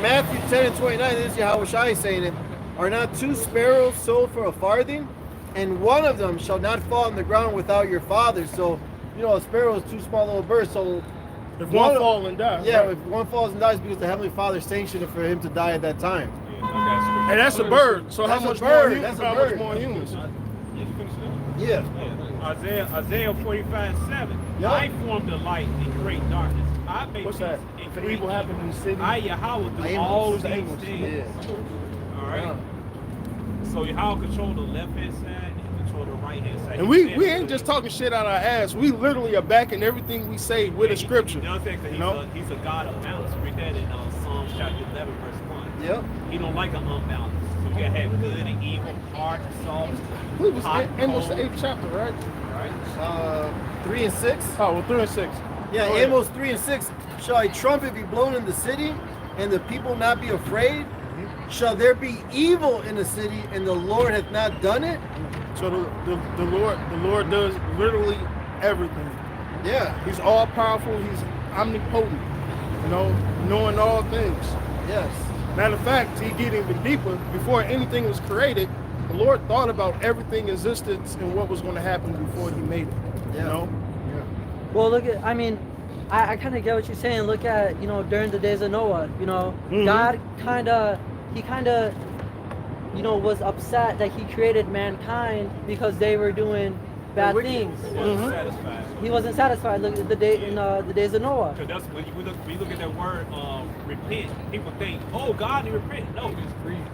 Matthew 10 and 29, this is Yahweh Shai saying it. Are not 2 sparrows sold for a farthing? And one of them shall not fall on the ground without your Father. So, a sparrow is 2 small little birds. So, if one falls and dies. Yeah, right. If one falls and dies, because the Heavenly Father sanctioned it for him to die at that time. And that's a bird. So that's how much more humans? Yeah. Isaiah 45:7. Yep. I formed the light and create darkness. I make What's that? peace If and the evil create happened in the city. I Yahweh do I all Amos. these Amos. things. Yeah. All right. So Yahweh control the left hand side and control the right hand side. And we ain't just talking shit out our ass. We literally are backing everything we say with a scripture. The other thing that he's a God of balance. Read that in Psalms chapter 11, verse 1. Yep. He don't like an unbalance. So you gotta have good and evil, hard and soft. I believe it's Amos the 8th chapter, right? Right. 3 and 6. Oh, well, 3 and 6. Yeah, Amos 3 and 6. Shall a trumpet be blown in the city, and the people not be afraid? Shall there be evil in the city, and the Lord hath not done it? So the Lord does literally everything. Yeah. He's all powerful. He's omnipotent. Knowing all things. Yes. Matter of fact, he get even deeper. Before anything was created, the Lord thought about everything in existence and what was going to happen before he made it. Yeah. Well, look at, I kind of get what you're saying. Look at, during the days of Noah, God he kind of, was upset that he created mankind because they were doing bad things. He wasn't satisfied. Look at the days of Noah. Because that's when you look at that word repent, people think, oh, God didn't repent. No,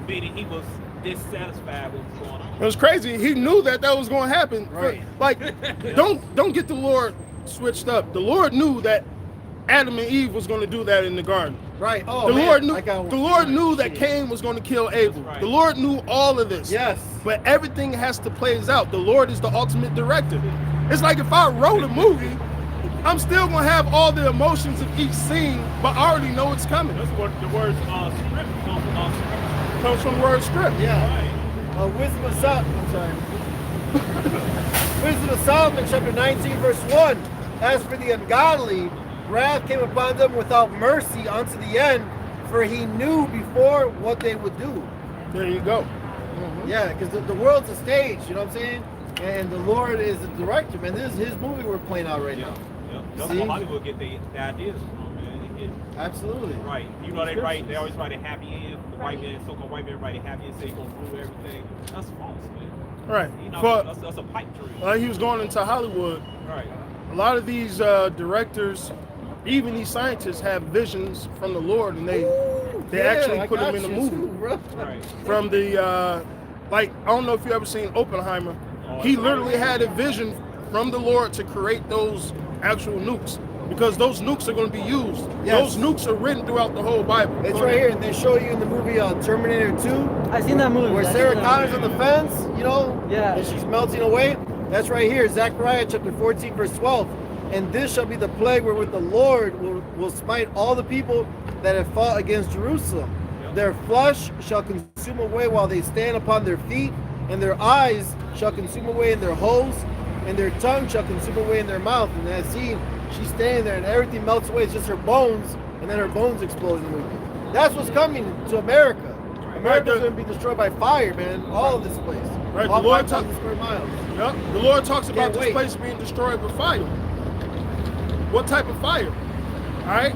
meaning he was dissatisfied with what's going on. It was crazy. He knew that was going to happen. Right. Like, don't get the Lord switched up. The Lord knew that Adam and Eve was going to do that in the garden. Right. Oh, the Lord knew. The Lord knew that Shit. Cain was going to kill Abel. Right. The Lord knew all of this. Yes. But everything has to play out. The Lord is the ultimate director. It's like if I wrote a movie, I'm still going to have all the emotions of each scene, but I already know it's coming. That's what the word script Comes from the word script. Yeah. Wisdom of Solomon. Wisdom of Solomon, chapter 19, verse 1. As for the ungodly, wrath came upon them without mercy unto the end, for he knew before what they would do. There you go. Yeah, because the world's a stage, you know what I'm saying? And the Lord is the director, man. This is his movie we're playing out right now. That's See? where Hollywood get the ideas from, man. Absolutely. Right. They always write a happy end. The white man, so-called white man write a happy end, say he's going to rule everything. That's false, man. Right. That's a pipe dream. Like he was going into Hollywood. Right. A lot of these directors, even these scientists, have visions from the Lord, and they actually put them in the movie. Right. From the I don't know if you ever seen Oppenheimer. He literally had a vision from the Lord to create those actual nukes, because those nukes are going to be used. Yes. Those nukes are written throughout the whole Bible. It's right here, and they show you in the movie Terminator 2. I seen that movie. Where Sarah Connor's on the fence, Yeah. and she's melting away. That's right here, Zechariah chapter 14, verse 12. And this shall be the plague wherewith the Lord will smite all the people that have fought against Jerusalem. Their flesh shall consume away while they stand upon their feet, and their eyes shall consume away in their holes, and their tongue shall consume away in their mouth. And as seen, she's standing there, and everything melts away. It's just her bones, and then her bones explode in the movie. That's what's coming to America. America's going to be destroyed by fire, man. All of this place. Right. All The Lord 5,000 square miles. Yep. The Lord talks about Can't this wait. place being destroyed with fire. What type of fire? All right.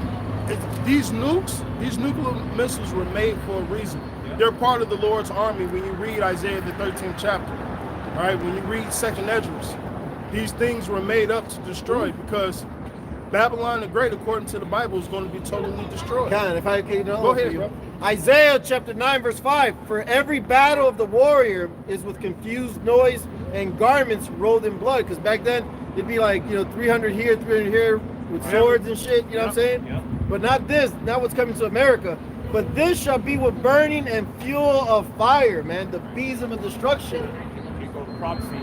These nuclear missiles were made for a reason. They're part of the Lord's army. When you read Isaiah the 13th chapter, all right. When you read Second Esdras, these things were made up to destroy, because Babylon the Great, according to the Bible, is going to be totally destroyed. God, if I can Go ahead, bro. Isaiah chapter 9 verse 5. For every battle of the warrior is with confused noise and garments rolled in blood. Because back then it'd be like, 300 here, 300 here with swords and shit. You know what I'm saying? Yep. But not this. Not what's coming to America. But this shall be with burning and fuel of fire, man. The besom of destruction. You go to prophecy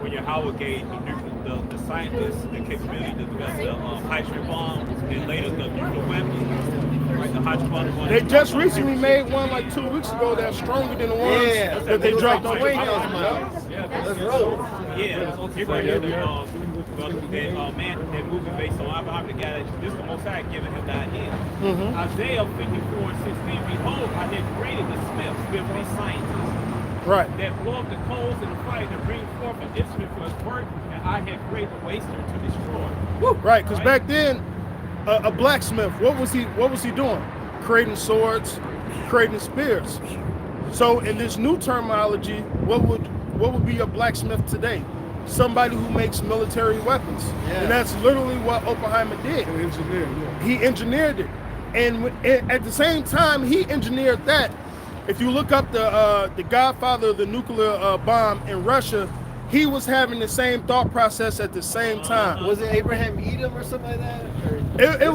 when Yahweh gave the scientists the capability to develop the hydrogen bomb and later the nuclear weapons. Right, the hydrogen bomb. They just recently made one like 2 weeks ago that's stronger than the ones Yeah, that they dropped on Wayne Twitter. knows about. Yeah, Let's roll. yeah. You're going to hear that movie based on Abraham, the guy that this the Most High giving him the idea. Isaiah 54:16, behold, I have created the smiths, these scientists, Right. that blow up the coals in the fire to bring forth an instrument for his work, and I have created the waster to destroy. Right, because back then, a blacksmith, what was he doing? Creating swords, creating spears. So in this new terminology, what would be a blacksmith today? Somebody who makes military weapons. Yeah. And that's literally what Oppenheimer did. An engineer, yeah. He engineered it. And at the same time he engineered that, if you look up the godfather of the nuclear bomb in Russia, he was having the same thought process at the same time. Was it Abraham Edom or something like that? It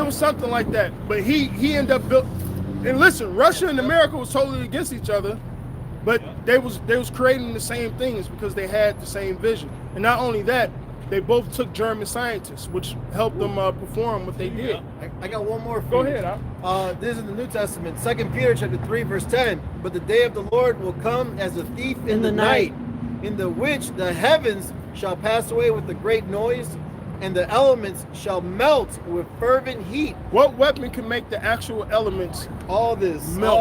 was something like that. But he ended up built. And listen, Russia and America was totally against each other, but they was creating the same things because they had the same vision. And not only that, they both took German scientists, which helped them perform what they did. I got one more. Go ahead. This is in the New Testament, 2 Peter chapter 3 verse 10. But the day of the Lord will come as a thief in the night, in the which the heavens shall pass away with a great noise, and the elements shall melt with fervent heat. What weapon can make the actual elements All this, melt?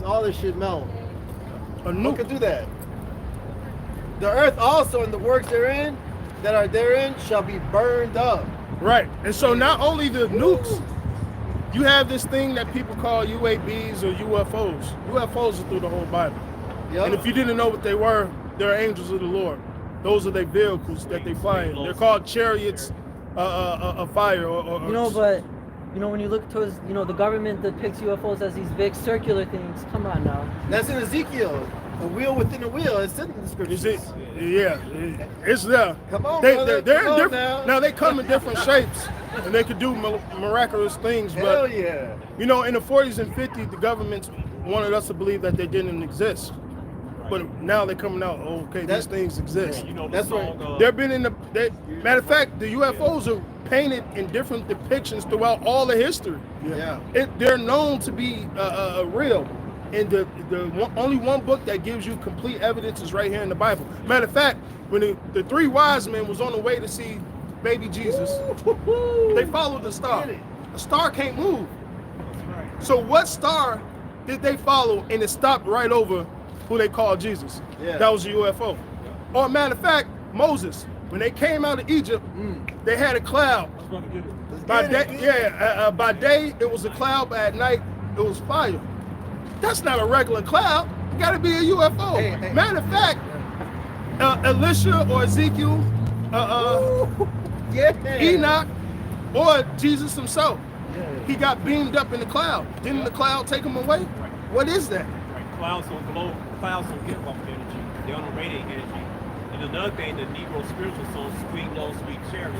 all this shit melt. A Who could nuke? do that? The earth also and the works therein that are therein shall be burned up. Right. And so not only the nukes, you have this thing that people call UAVs or UFOs. UFOs are through the whole Bible. Yep. And if you didn't know what they were, they're angels of the Lord. Those are their vehicles that they fly in. They're called chariots of fire. But when you look towards, the government depicts UFOs as these big circular things. Come on now. That's in Ezekiel. A wheel within a wheel. It's in the scriptures. Is it? Yeah, it's there. Come on, they're brother. in Come on different. now. They come in different shapes, and they can do miraculous things. Hell But yeah. in the 40s and 50s, the government wanted us to believe that they didn't exist. But now they're coming out. Okay, these things exist. That's right. They've been in matter of fact, the UFOs are painted in different depictions throughout all the history. Yeah. They're known to be real. And the only one book that gives you complete evidence is right here in the Bible. Matter of fact, when the three wise men was on the way to see baby Jesus, they followed the star. A star can't move. So what star did they follow and it stopped right over who they called Jesus? Yeah. That was a UFO. Or matter of fact, Moses, when they came out of Egypt, they had a cloud. By day it was a cloud, but at night it was fire. That's not a regular cloud. It got to be a UFO. Hey. Matter of fact, Elisha or Ezekiel, Enoch, or Jesus himself, he got beamed up in the cloud. Didn't the cloud take him away? What is that? Right. Clouds don't give off energy. They don't radiate energy. And another thing, the Negro spiritual song, Sweet Low Sweet Chariots,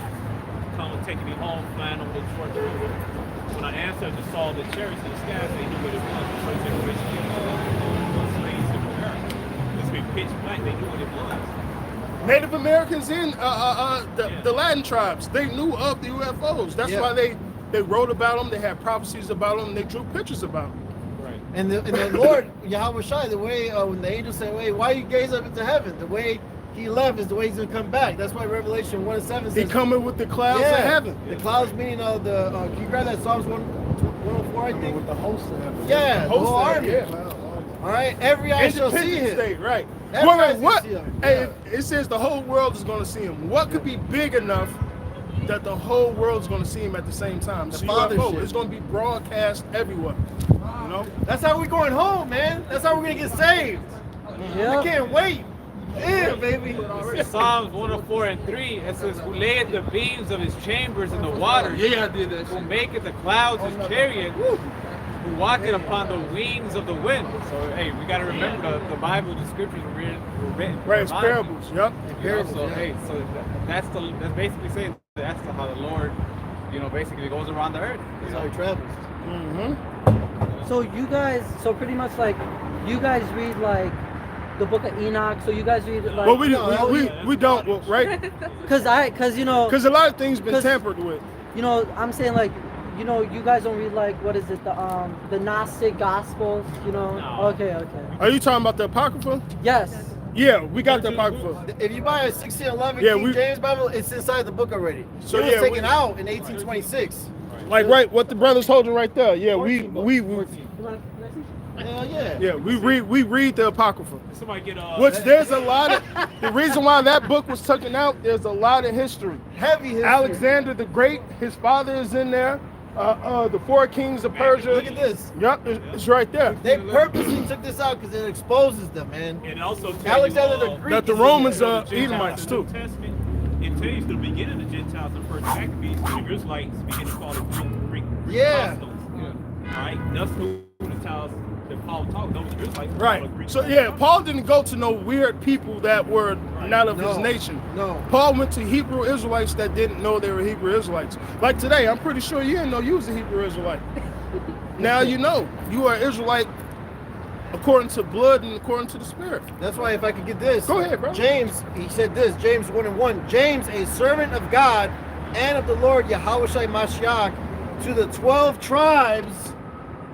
come and taking me home, flying over the Georgia River. When our ancestors saw the chariots in the skies, they knew what it was. The first generation of slaves in America. It's been pitch black, they knew what it was. Native Americans in the Latin tribes, they knew of the UFOs. That's why they wrote about them, they had prophecies about them, they drew pictures about them. Right. And the Lord, Yahweh Shai, the way when the angels say, "Wait, why you gaze up into heaven?" The way he left is the way he's gonna come back. That's why Revelation 1:7 says He coming with the clouds of heaven. The clouds meaning can you grab that Psalms 104, I think? With the host of heaven. Yeah, the Host whole of army. heaven, yeah. All right, every eye shall see Independence him. Day, right. Every Wait, eye what? shall see him. Hey, it says the whole world is going to see him. What could be big enough that the whole world is going to see him at the same time? The So Father UFO, shit. it's going to be broadcast everywhere. You know? That's how we're going home, man. That's how we're gonna get saved. I can't wait. Yeah, baby. Psalms 104:3, it says, "Who layeth the beams of his chambers in the waters, Yeah, I did that who shit. maketh the clouds his chariot, who walking upon the wings of the wind. So hey, we got to remember the Bible, the scriptures were written. Right, it's parables. Yep. Parables. So hey, so that's basically saying that's how the Lord, basically goes around the earth. That's how he travels. Mm-hmm. So you guys, so pretty much like, you guys read like the book of Enoch. So you guys read like. But we don't, well, right? Because Because a lot of things been tampered with. I'm saying like, you guys don't read like, what is it, the Gnostic Gospels, No. Okay. Are you talking about the Apocrypha? Yes. Yeah, we got the Apocrypha. If you buy a 1611 Yeah, King James Bible, it's inside the book already. So, It was yeah, taken out in 1826. Like, right, what the brother's holding right there. Yeah, we Hell yeah. yeah, we read the Apocrypha. Somebody get Which there's a lot of, the reason why that book was taken out, there's a lot of history. Heavy history. Alexander the Great, his father is in there. The four kings of Persia. Look at this. Yep, it's right there. They purposely took this out because it exposes them, man. And also tell Alexander you, the Greek. That the is in Romans there. are Edomites too. It tells you the beginning of the Gentiles in First Maccabees, when the Israelites begin to call it Greek Yeah. apostles. All right, that's who the Gentiles that Paul talked. Those Israelites were Right. called Greek So yeah, Paul didn't go to no weird people that were not of his No. nation. No. Paul went to Hebrew Israelites that didn't know they were Hebrew Israelites. Like today, I'm pretty sure you didn't know you was a Hebrew Israelite. Now you know you are Israelite according to blood and according to the Spirit. That's why if I could get this. Go ahead, bro. James, he said this, James 1:1. James, a servant of God and of the Lord Yahushua Mashiach, to the 12 tribes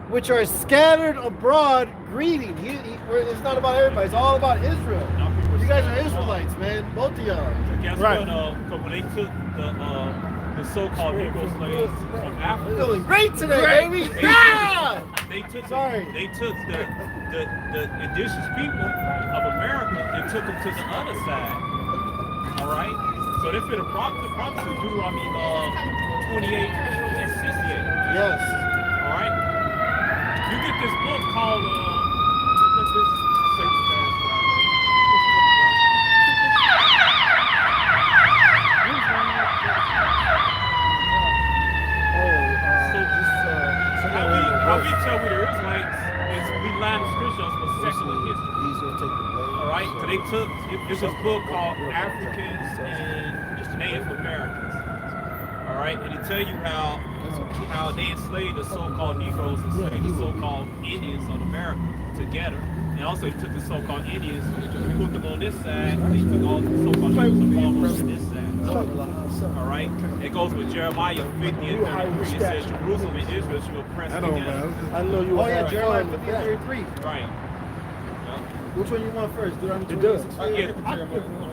which are scattered abroad, greeting. It's not about everybody, it's all about Israel. You guys are Israelites, man. Both of y'all. Guess Right. what? When they took the so-called Negro slaves from Africa, Feeling great today, baby. Yeah! they took Sorry. They took the indigenous people of America and took them to the other side. All right. So they fit a prophecy of Deuteronomy 28 and 68. Yes. All right. You get this book called let this say how we tell we the Israelites is we line the scriptures with secular history. He's gonna take the blame. All right, so they took this book called Africans and Native Americans. All right, and they tell you how they enslaved the so-called Negroes and enslaved the so-called Indians of America together. And also they took the so-called Indians, put them on this side, they took all the so-called Negroes on this side. All right, it goes with Jeremiah 50 and 33. It says Jerusalem and Israel shall oppress together. I know you. Oh yeah, Jeremiah 53. Right. Which one you want first? Deuteronomy It does. 28?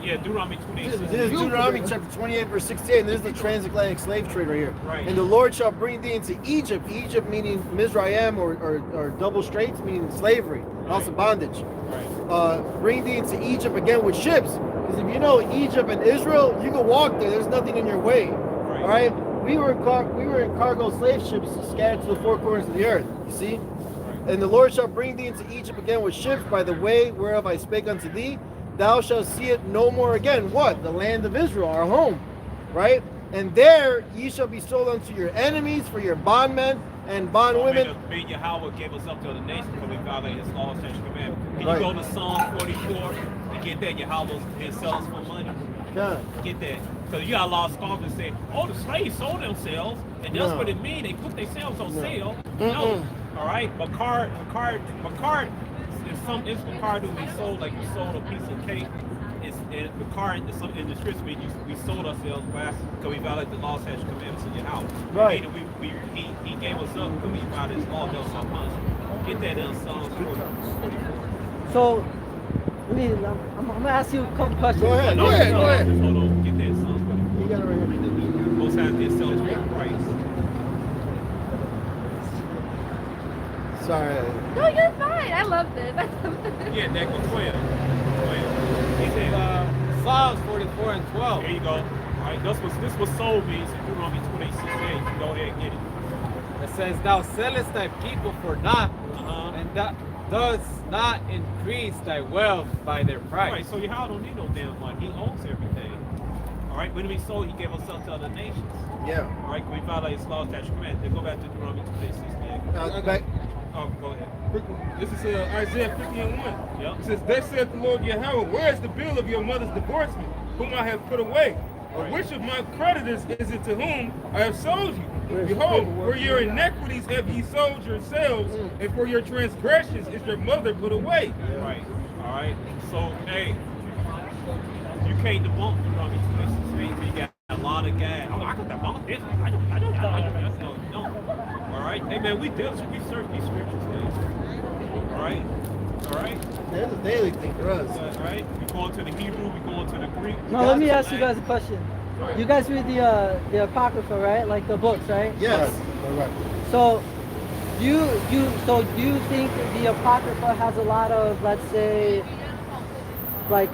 Yeah, Deuteronomy 26. This is Deuteronomy chapter 28, verse 68, and this is the transatlantic slave trade right here. Right. And the Lord shall bring thee into Egypt, Egypt meaning Mizraim or double straits, meaning slavery, also bondage. Right. Bring thee into Egypt again with ships. Because if you know Egypt and Israel, you can walk there, there's nothing in your way. Right. All right? We were in cargo slave ships scattered to the four corners of the earth. You see? And the Lord shall bring thee into Egypt again with ships by the way whereof I spake unto thee. Thou shalt see it no more again. What? The land of Israel, our home. Right? And there ye shall be sold unto your enemies for your bondmen and bondwomen. Me, Yahweh gave us up to the nation because we violated his laws, statutes, and commandments. Can Right. you go to Psalm 44 and get that? Yahweh didn't sell us for money. Yeah. Get that. Because you got a lot of scoffers that say, oh, the slaves sold themselves, and that's No. what it means. They put themselves on sale. Mm-mm. No. All right? Macard, in some instance, Macard do be sold like you sold a piece of cake. Macard, in the scripture, we sold ourselves because we violated the law, statutes, commandments of Yahweh. Right. He gave us up because we violated his law, that so much. Get that in Psalm 44. So, I'm gonna ask you a couple questions. Go ahead. Go ahead. Hold on. Get that in Psalm 44. You got it right here. Most times they sell it for price. Sorry. No, you're fine. I love this. Yeah, that goes 12. He said, Psalms 44 and 12. here you go. All right, this was sold means in Deuteronomy 26. You go ahead and get it. It says, Thou sellest thy people for naught, Uh-huh. and that does not increase thy wealth by their All price. right, so Yahweh don't need no damn money. He owns everything. All right, when we sold, he gave us up to other nations. Yeah. All right, we violate his law, statute, command. Then go back to Deuteronomy 26. Back Oh, go ahead. This is Isaiah 50:1. Yep. It says, "Thus saith the Lord Yahweh, where is the bill of your mother's divorcement, whom I have put away? Or which of my creditors is it to whom I have sold you? Behold, for your iniquities have ye sold yourselves, and for your transgressions is your mother put away." Right. All right. So, hey, you can't debunk the Roman Twisted States. You got a lot of guys. Oh, I can debunk this. I don't. No. All right. Hey, man, we search these scriptures, man. All right. All right. That's a daily thing for us. All right. We go into the Hebrew. We go into the Greek. No, let me ask you guys a question. You guys read the Apocrypha, right? Like the books, right? Yes. Right. So, do you think the Apocrypha has a lot of, let's say, like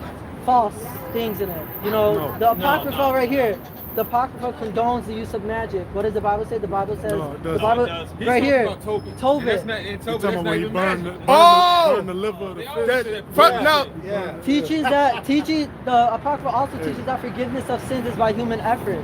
false things in it? You know, No. the Apocrypha No. right here. The Apocrypha condones the use of magic. What does the Bible say? The Bible says No, it the doesn't. Bible No, it doesn't. He's right talking here. about Tobit. Tobit. And that's not, and You Tobit, talking that's about not when you even burn magic. burn the liver of the They fish? always say that Now, Yeah. Teaches the Apocrypha also teaches that forgiveness of sins is by human effort.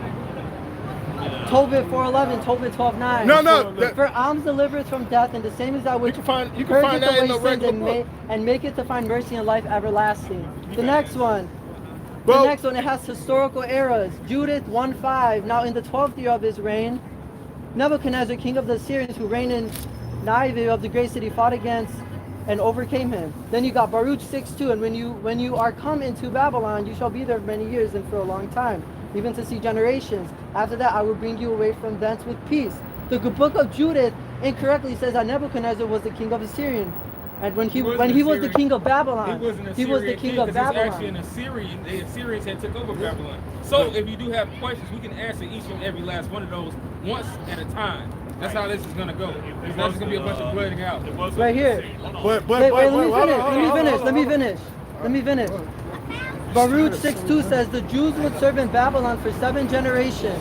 Tobit 4:11, Tobit 12:9. no, that, For alms delivers from death, and the same is that you which can find purgeth that in away the sins regular and, book. and make it to find mercy and life everlasting. The next one. Well- The next one, it has historical eras. Judith 1:5. Now in the 12th year of his reign, Nebuchadnezzar, king of the Assyrians, who reigned in Nineveh of the great city, fought against and overcame him. Then you got Baruch 6:2. And when you are come into Babylon, you shall be there many years and for a long time, even to see generations. After that, I will bring you away from thence with peace. The book of Judith incorrectly says that Nebuchadnezzar was the king of Assyrian. And when he was the king of Babylon, He was an he was the Assyrian king of 'cause he's actually an Babylon. Assyrian. The Assyrians had took over Babylon. So if you do have questions, we can answer each and every last one of those once at a time. That's how this is gonna go. It's not just gonna be a bunch of blurting out. Right here. But Wait, let me hold finish. on, Let me finish. Baruch 6:2 says the Jews would serve in Babylon for 7 generations.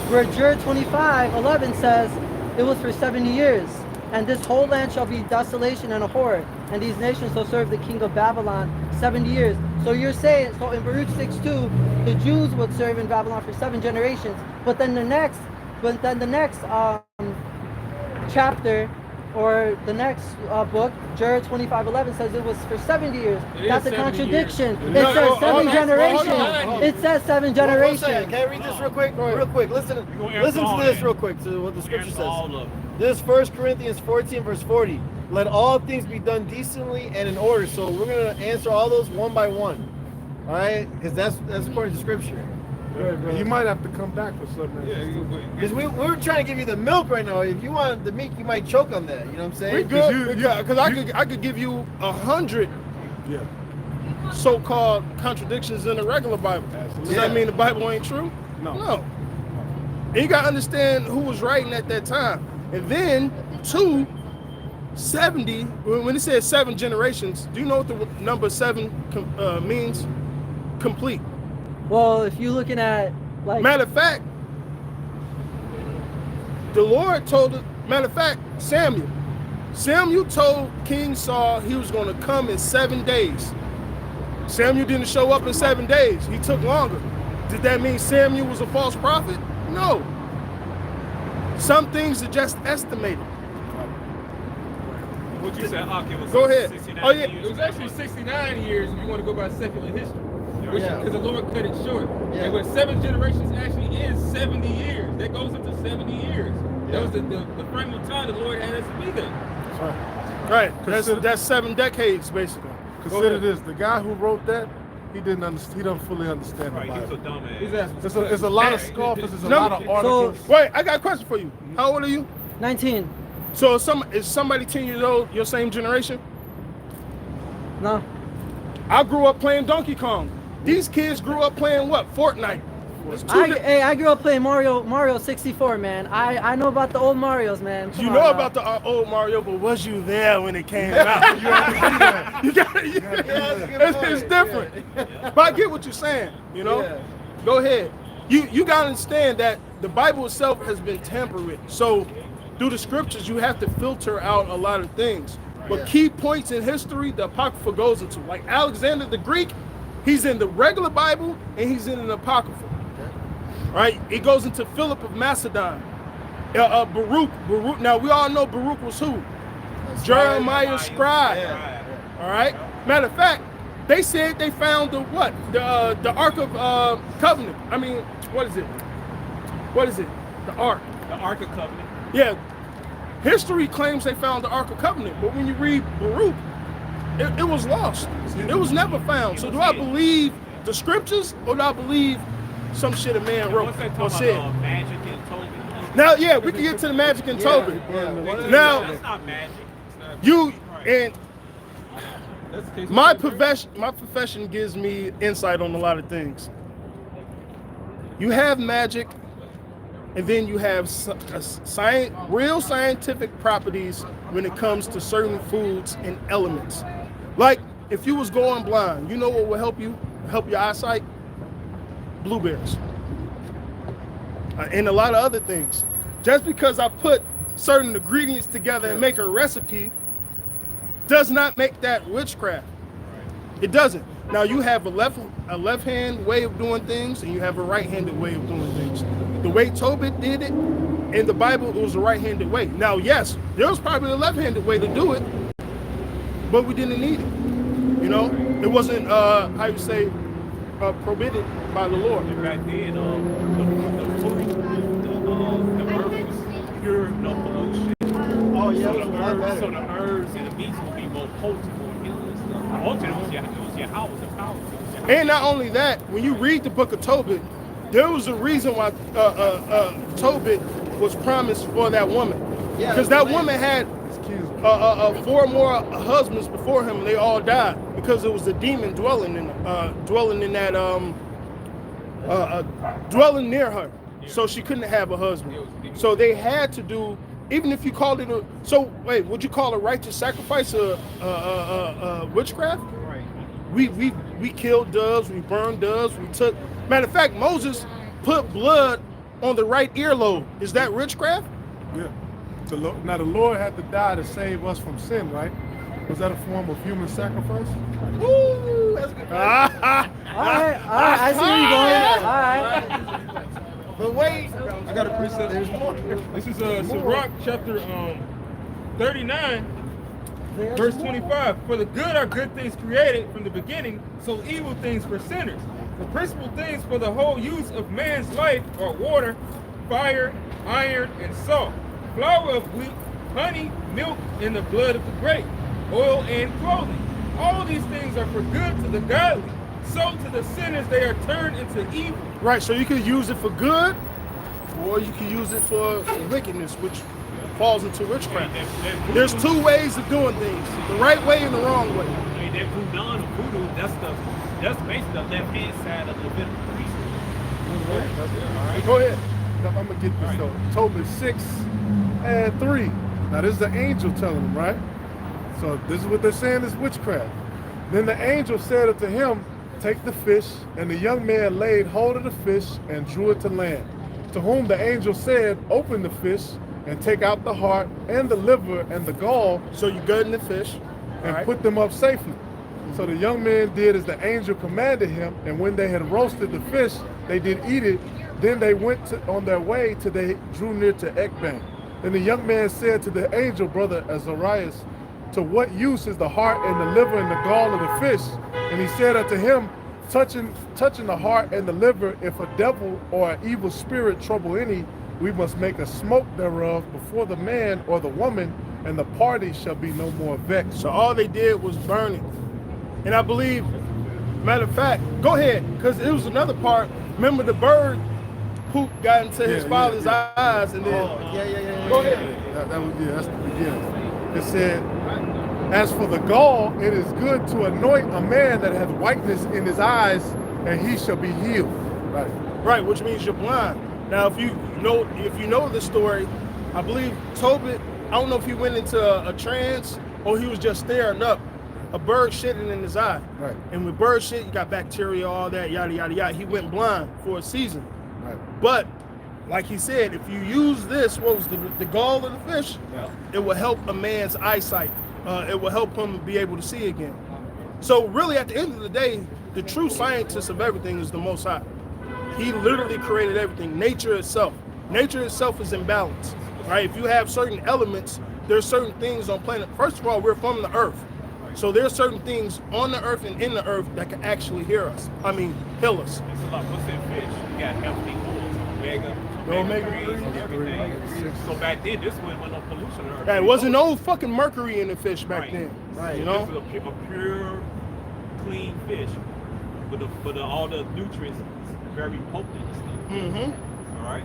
Where Jer 25:11 says it was for 70 years. And this whole land shall be desolation and a horror. And these nations shall serve the king of Babylon 70 years. So you're saying, so in Baruch 6:2, the Jews would serve in Babylon for 7 generations. But then the next chapter or the next book, Jer 25:11 says it was for 70 years. It is That's a 70 contradiction. years. It No, says hold 7 on, generations. hold on. It says 7 One second. generations. Can I read this real quick? Real quick. Listen gonna to answer this all real quick to what the scripture Answer says. all of them. This 1 Corinthians 14 verse 40. Let all things be done decently and in order. So we're gonna answer all those one by one. All right? Because that's according to scripture. you might have to come back for something. Because we're trying to give you the milk right now. If you want the meat, you might choke on that. You know what I'm We saying? good, because I could give you 100 Yeah. so-called contradictions in the regular Bible. Does that mean the Bible ain't true? No. And you gotta understand who was writing at that time. And then 70, when it says 7 generations, do you know what the number 7 means? Complete. Well, if you're looking at like Matter of fact, the Lord told, matter of fact, Samuel told King Saul he was going to come in 7 days. Samuel didn't show up in 7 days. He took longer. Did that mean Samuel was a false prophet? No. Some things are just estimated. What you said, Hawk, it was Go ahead. 69 Oh, yeah. years. It was actually 69 years if you want to go by secular history. Yeah. Because the Lord cut it short. Yeah. And with 7 generations actually is 70 years. That goes up to 70 years. That was the frame of time the Lord had us to be there. Right. That's 7 decades, basically. Consider this: the guy who wrote that, he didn't understand. He don't fully understand the Right, he was a Bible. dumbass. It's a lot of scoffers. There's a No. lot of articles. Wait, I got a question for you. How old are you? 19. So is somebody 10 years old your same generation? No. I grew up playing Donkey Kong. These kids grew up playing what? Fortnite. It's two di- I grew up playing Mario 64, man. I know about the old Marios, man. Come you on know now. about the old Mario, but was you there when it came out? You gotta- it's different. But I get what you're saying, you know? Yeah. Go ahead. You gotta understand that the Bible itself has been tampered with. So through the scriptures, you have to filter out a lot of things. But key points in history, the Apocrypha goes into. Like Alexander the Greek, he's in the regular Bible and he's in an Apocrypha. Right? It goes into Philip of Macedon. Baruch. Now we all know Baruch was who? Jeremiah's scribe. Yeah. All right. Matter of fact, they said they found the what? The Ark of Covenant. I mean, what is it? What is it? The Ark. The Ark of Covenant. Yeah. History claims they found the Ark of Covenant, but when you read Baruch, it was lost. It was never found. So do I believe the scriptures or do I believe some shit a man wrote Once they or talk said? about magic and Tobit. Now, yeah, we can get to the magic and Tobit. Now, That's not magic. you and That's the case. my profession gives me insight on a lot of things. You have magic, and then you have real scientific properties when it comes to certain foods and elements. Like if you was going blind, you know what will help you? Help your eyesight? Blueberries. And a lot of other things. Just because I put certain ingredients together and make a recipe does not make that witchcraft. It doesn't. Now you have a left-hand way of doing things and you have a right-handed way of doing things. The way Tobit did it in the Bible, it was a right-handed way. Now, yes, there was probably a left-handed way to do it, but we didn't need it. You know, it wasn't how you say prohibited by the Lord. And back then, the food, the earth was pure, no pollution. Oh yeah, So it was a lot better. the herbs and the meats would be more potent for healing and stuff. Ultimately, it was your house, the power. And not only that, when you read the book of Tobit, there was a reason why Tobit was promised for that woman. Yeah, Because that woman had Excuse me. 4 more husbands before him, and they all died because it was a demon dwelling near her. So she couldn't have a husband. So they had to do, even if you called it would you call a righteous sacrifice a witchcraft? Right. We killed doves, we burned doves, we took. Matter of fact, Moses put blood on the right earlobe. Is that witchcraft? Yeah. Now the Lord had to die to save us from sin, right? Was that a form of human sacrifice? Ooh, that's good. Alright, I see where you're going. Alright. But wait, I got a precept. There's more. This is Sirach chapter 39, verse 25. For the good are good things created from the beginning, so evil things for sinners. The principal things for the whole use of man's life are water, fire, iron, and salt, flour of wheat, honey, milk, and the blood of the grape, oil and clothing. All these things are for good to the godly. So to the sinners they are turned into evil. right, so you could use it for good, or you could use it for wickedness, which falls into witchcraft. There's 2 ways of doing things, the right way and the wrong way. I mean, that voodoo, that's basically the left-hand side of the Levitical priesthood. Go ahead. Now, I'm gonna get this though. Tobit 6 and 3. Now this is the angel telling them, right? So this is what they're saying is witchcraft. Then the angel said unto him, take the fish, and the young man laid hold of the fish and drew it to land. To whom the angel said, open the fish and take out the heart and the liver and the gall So you gut in the fish, and right? put them up safely. So the young man did as the angel commanded him, and when they had roasted the fish, they did eat it. Then they went on their way till they drew near to Ekban. Then the young man said to the angel, brother Azarias, to what use is the heart and the liver and the gall of the fish? And he said unto him, touching the heart and the liver, if a devil or an evil spirit trouble any, we must make a smoke thereof before the man or the woman, and the party shall be no more vexed. So all they did was burn it. And I believe, matter of fact, go ahead, because it was another part. Remember the bird poop got into his father's eyes, and then Yeah. go ahead. That's the beginning. It said, as for the gall, it is good to anoint a man that hath whiteness in his eyes, and he shall be healed. Right. Right, which means you're blind. Now, if you know the story, I believe Tobit, I don't know if he went into a trance or he was just staring up. A bird shitting in his eye. Right. And with bird shit, you got bacteria, all that, yada, yada, yada. He went blind for a season. Right. But, like he said, if you use this, what was the gall of the fish, it will help a man's eyesight. It will help him be able to see again. So really, at the end of the day, the true scientist of everything is the Most High. He literally created everything. Nature itself is in balance, right? If you have certain elements, there's certain things on planet. First of all, we're from the earth. So there's certain things on the earth and in the earth that can actually heal us. Heal us. It's a lot. What's in fish? You got healthy oils, omega 3s, everything. So back then, this wasn't no pollution. Yeah, it wasn't no fucking mercury in the fish back then. Right. You know? This was a pure, clean fish. But all the nutrients is very potent and stuff. Mm-hmm. All right.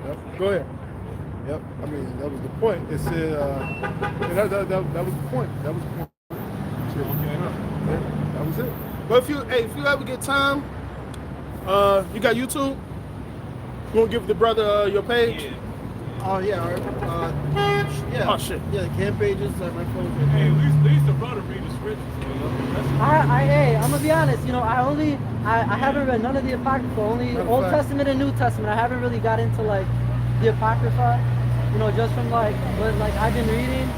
Yep. Go ahead. Yep. I mean, that was the point. It said, that was the point. That was the point. Yeah, that was it. But if you ever get time, you got YouTube? You want to give the brother your page? Yeah. Oh yeah, yeah. Oh shit. Yeah, the camp pages. My phone's right Hey, there. at least the brother read the scriptures. Hey, I'm gonna be honest. You know, I haven't read none of the apocrypha. Only Matter of Old fact- Testament and New Testament. I haven't really got into like the apocrypha. You know, just from like what like I've been reading.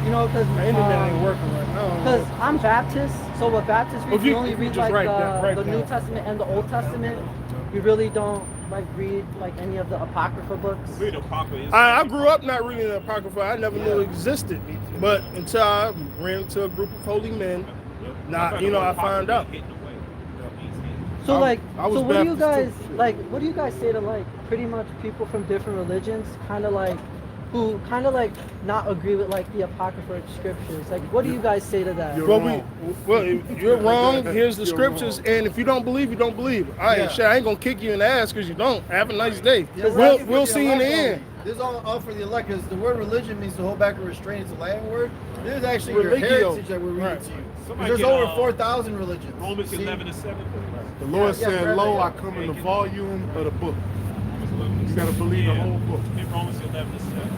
You know, because The internet ain't working right now. Because I'm Baptist, so what Baptists read, If you- we only if you read just like write the New down. Testament and the Old Testament. We really don't like read like any of the apocrypha books. Read the Apocrypha. I grew up not reading the Apocrypha. I never knew it existed. But until I ran into a group of holy men, I found out. So I- like, I was so what do you Baptist guys too. like? What do you guys say to like pretty much people from different religions, kind of like, who kind of like not agree with like the apocrypha scriptures? Like, what do you guys say to that? You're Well, wrong. you're wrong. Here's the You're scriptures, wrong. and if you don't believe, you don't believe. All right, Yeah. shit, I ain't gonna kick you in the ass because you don't. Have a nice day. Yeah, We'll see you in the end. This is all for the elect, because the word religion means to hold back or restrain. It's a Latin word. This is actually your Religio. heritage that we're reading Right. to you. 'Cause Somebody there's get, over 4,000 religions. Romans See? 11:7. The Lord Yeah, said, grab "Lo, that. I come in the volume of the book." You gotta believe the whole book. In Romans 11:7.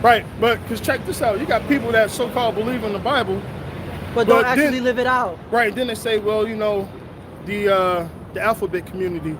Right, but because check this out, you got people that so-called believe in the Bible, But don't but then- actually live it out. right? Then they say, well, the alphabet community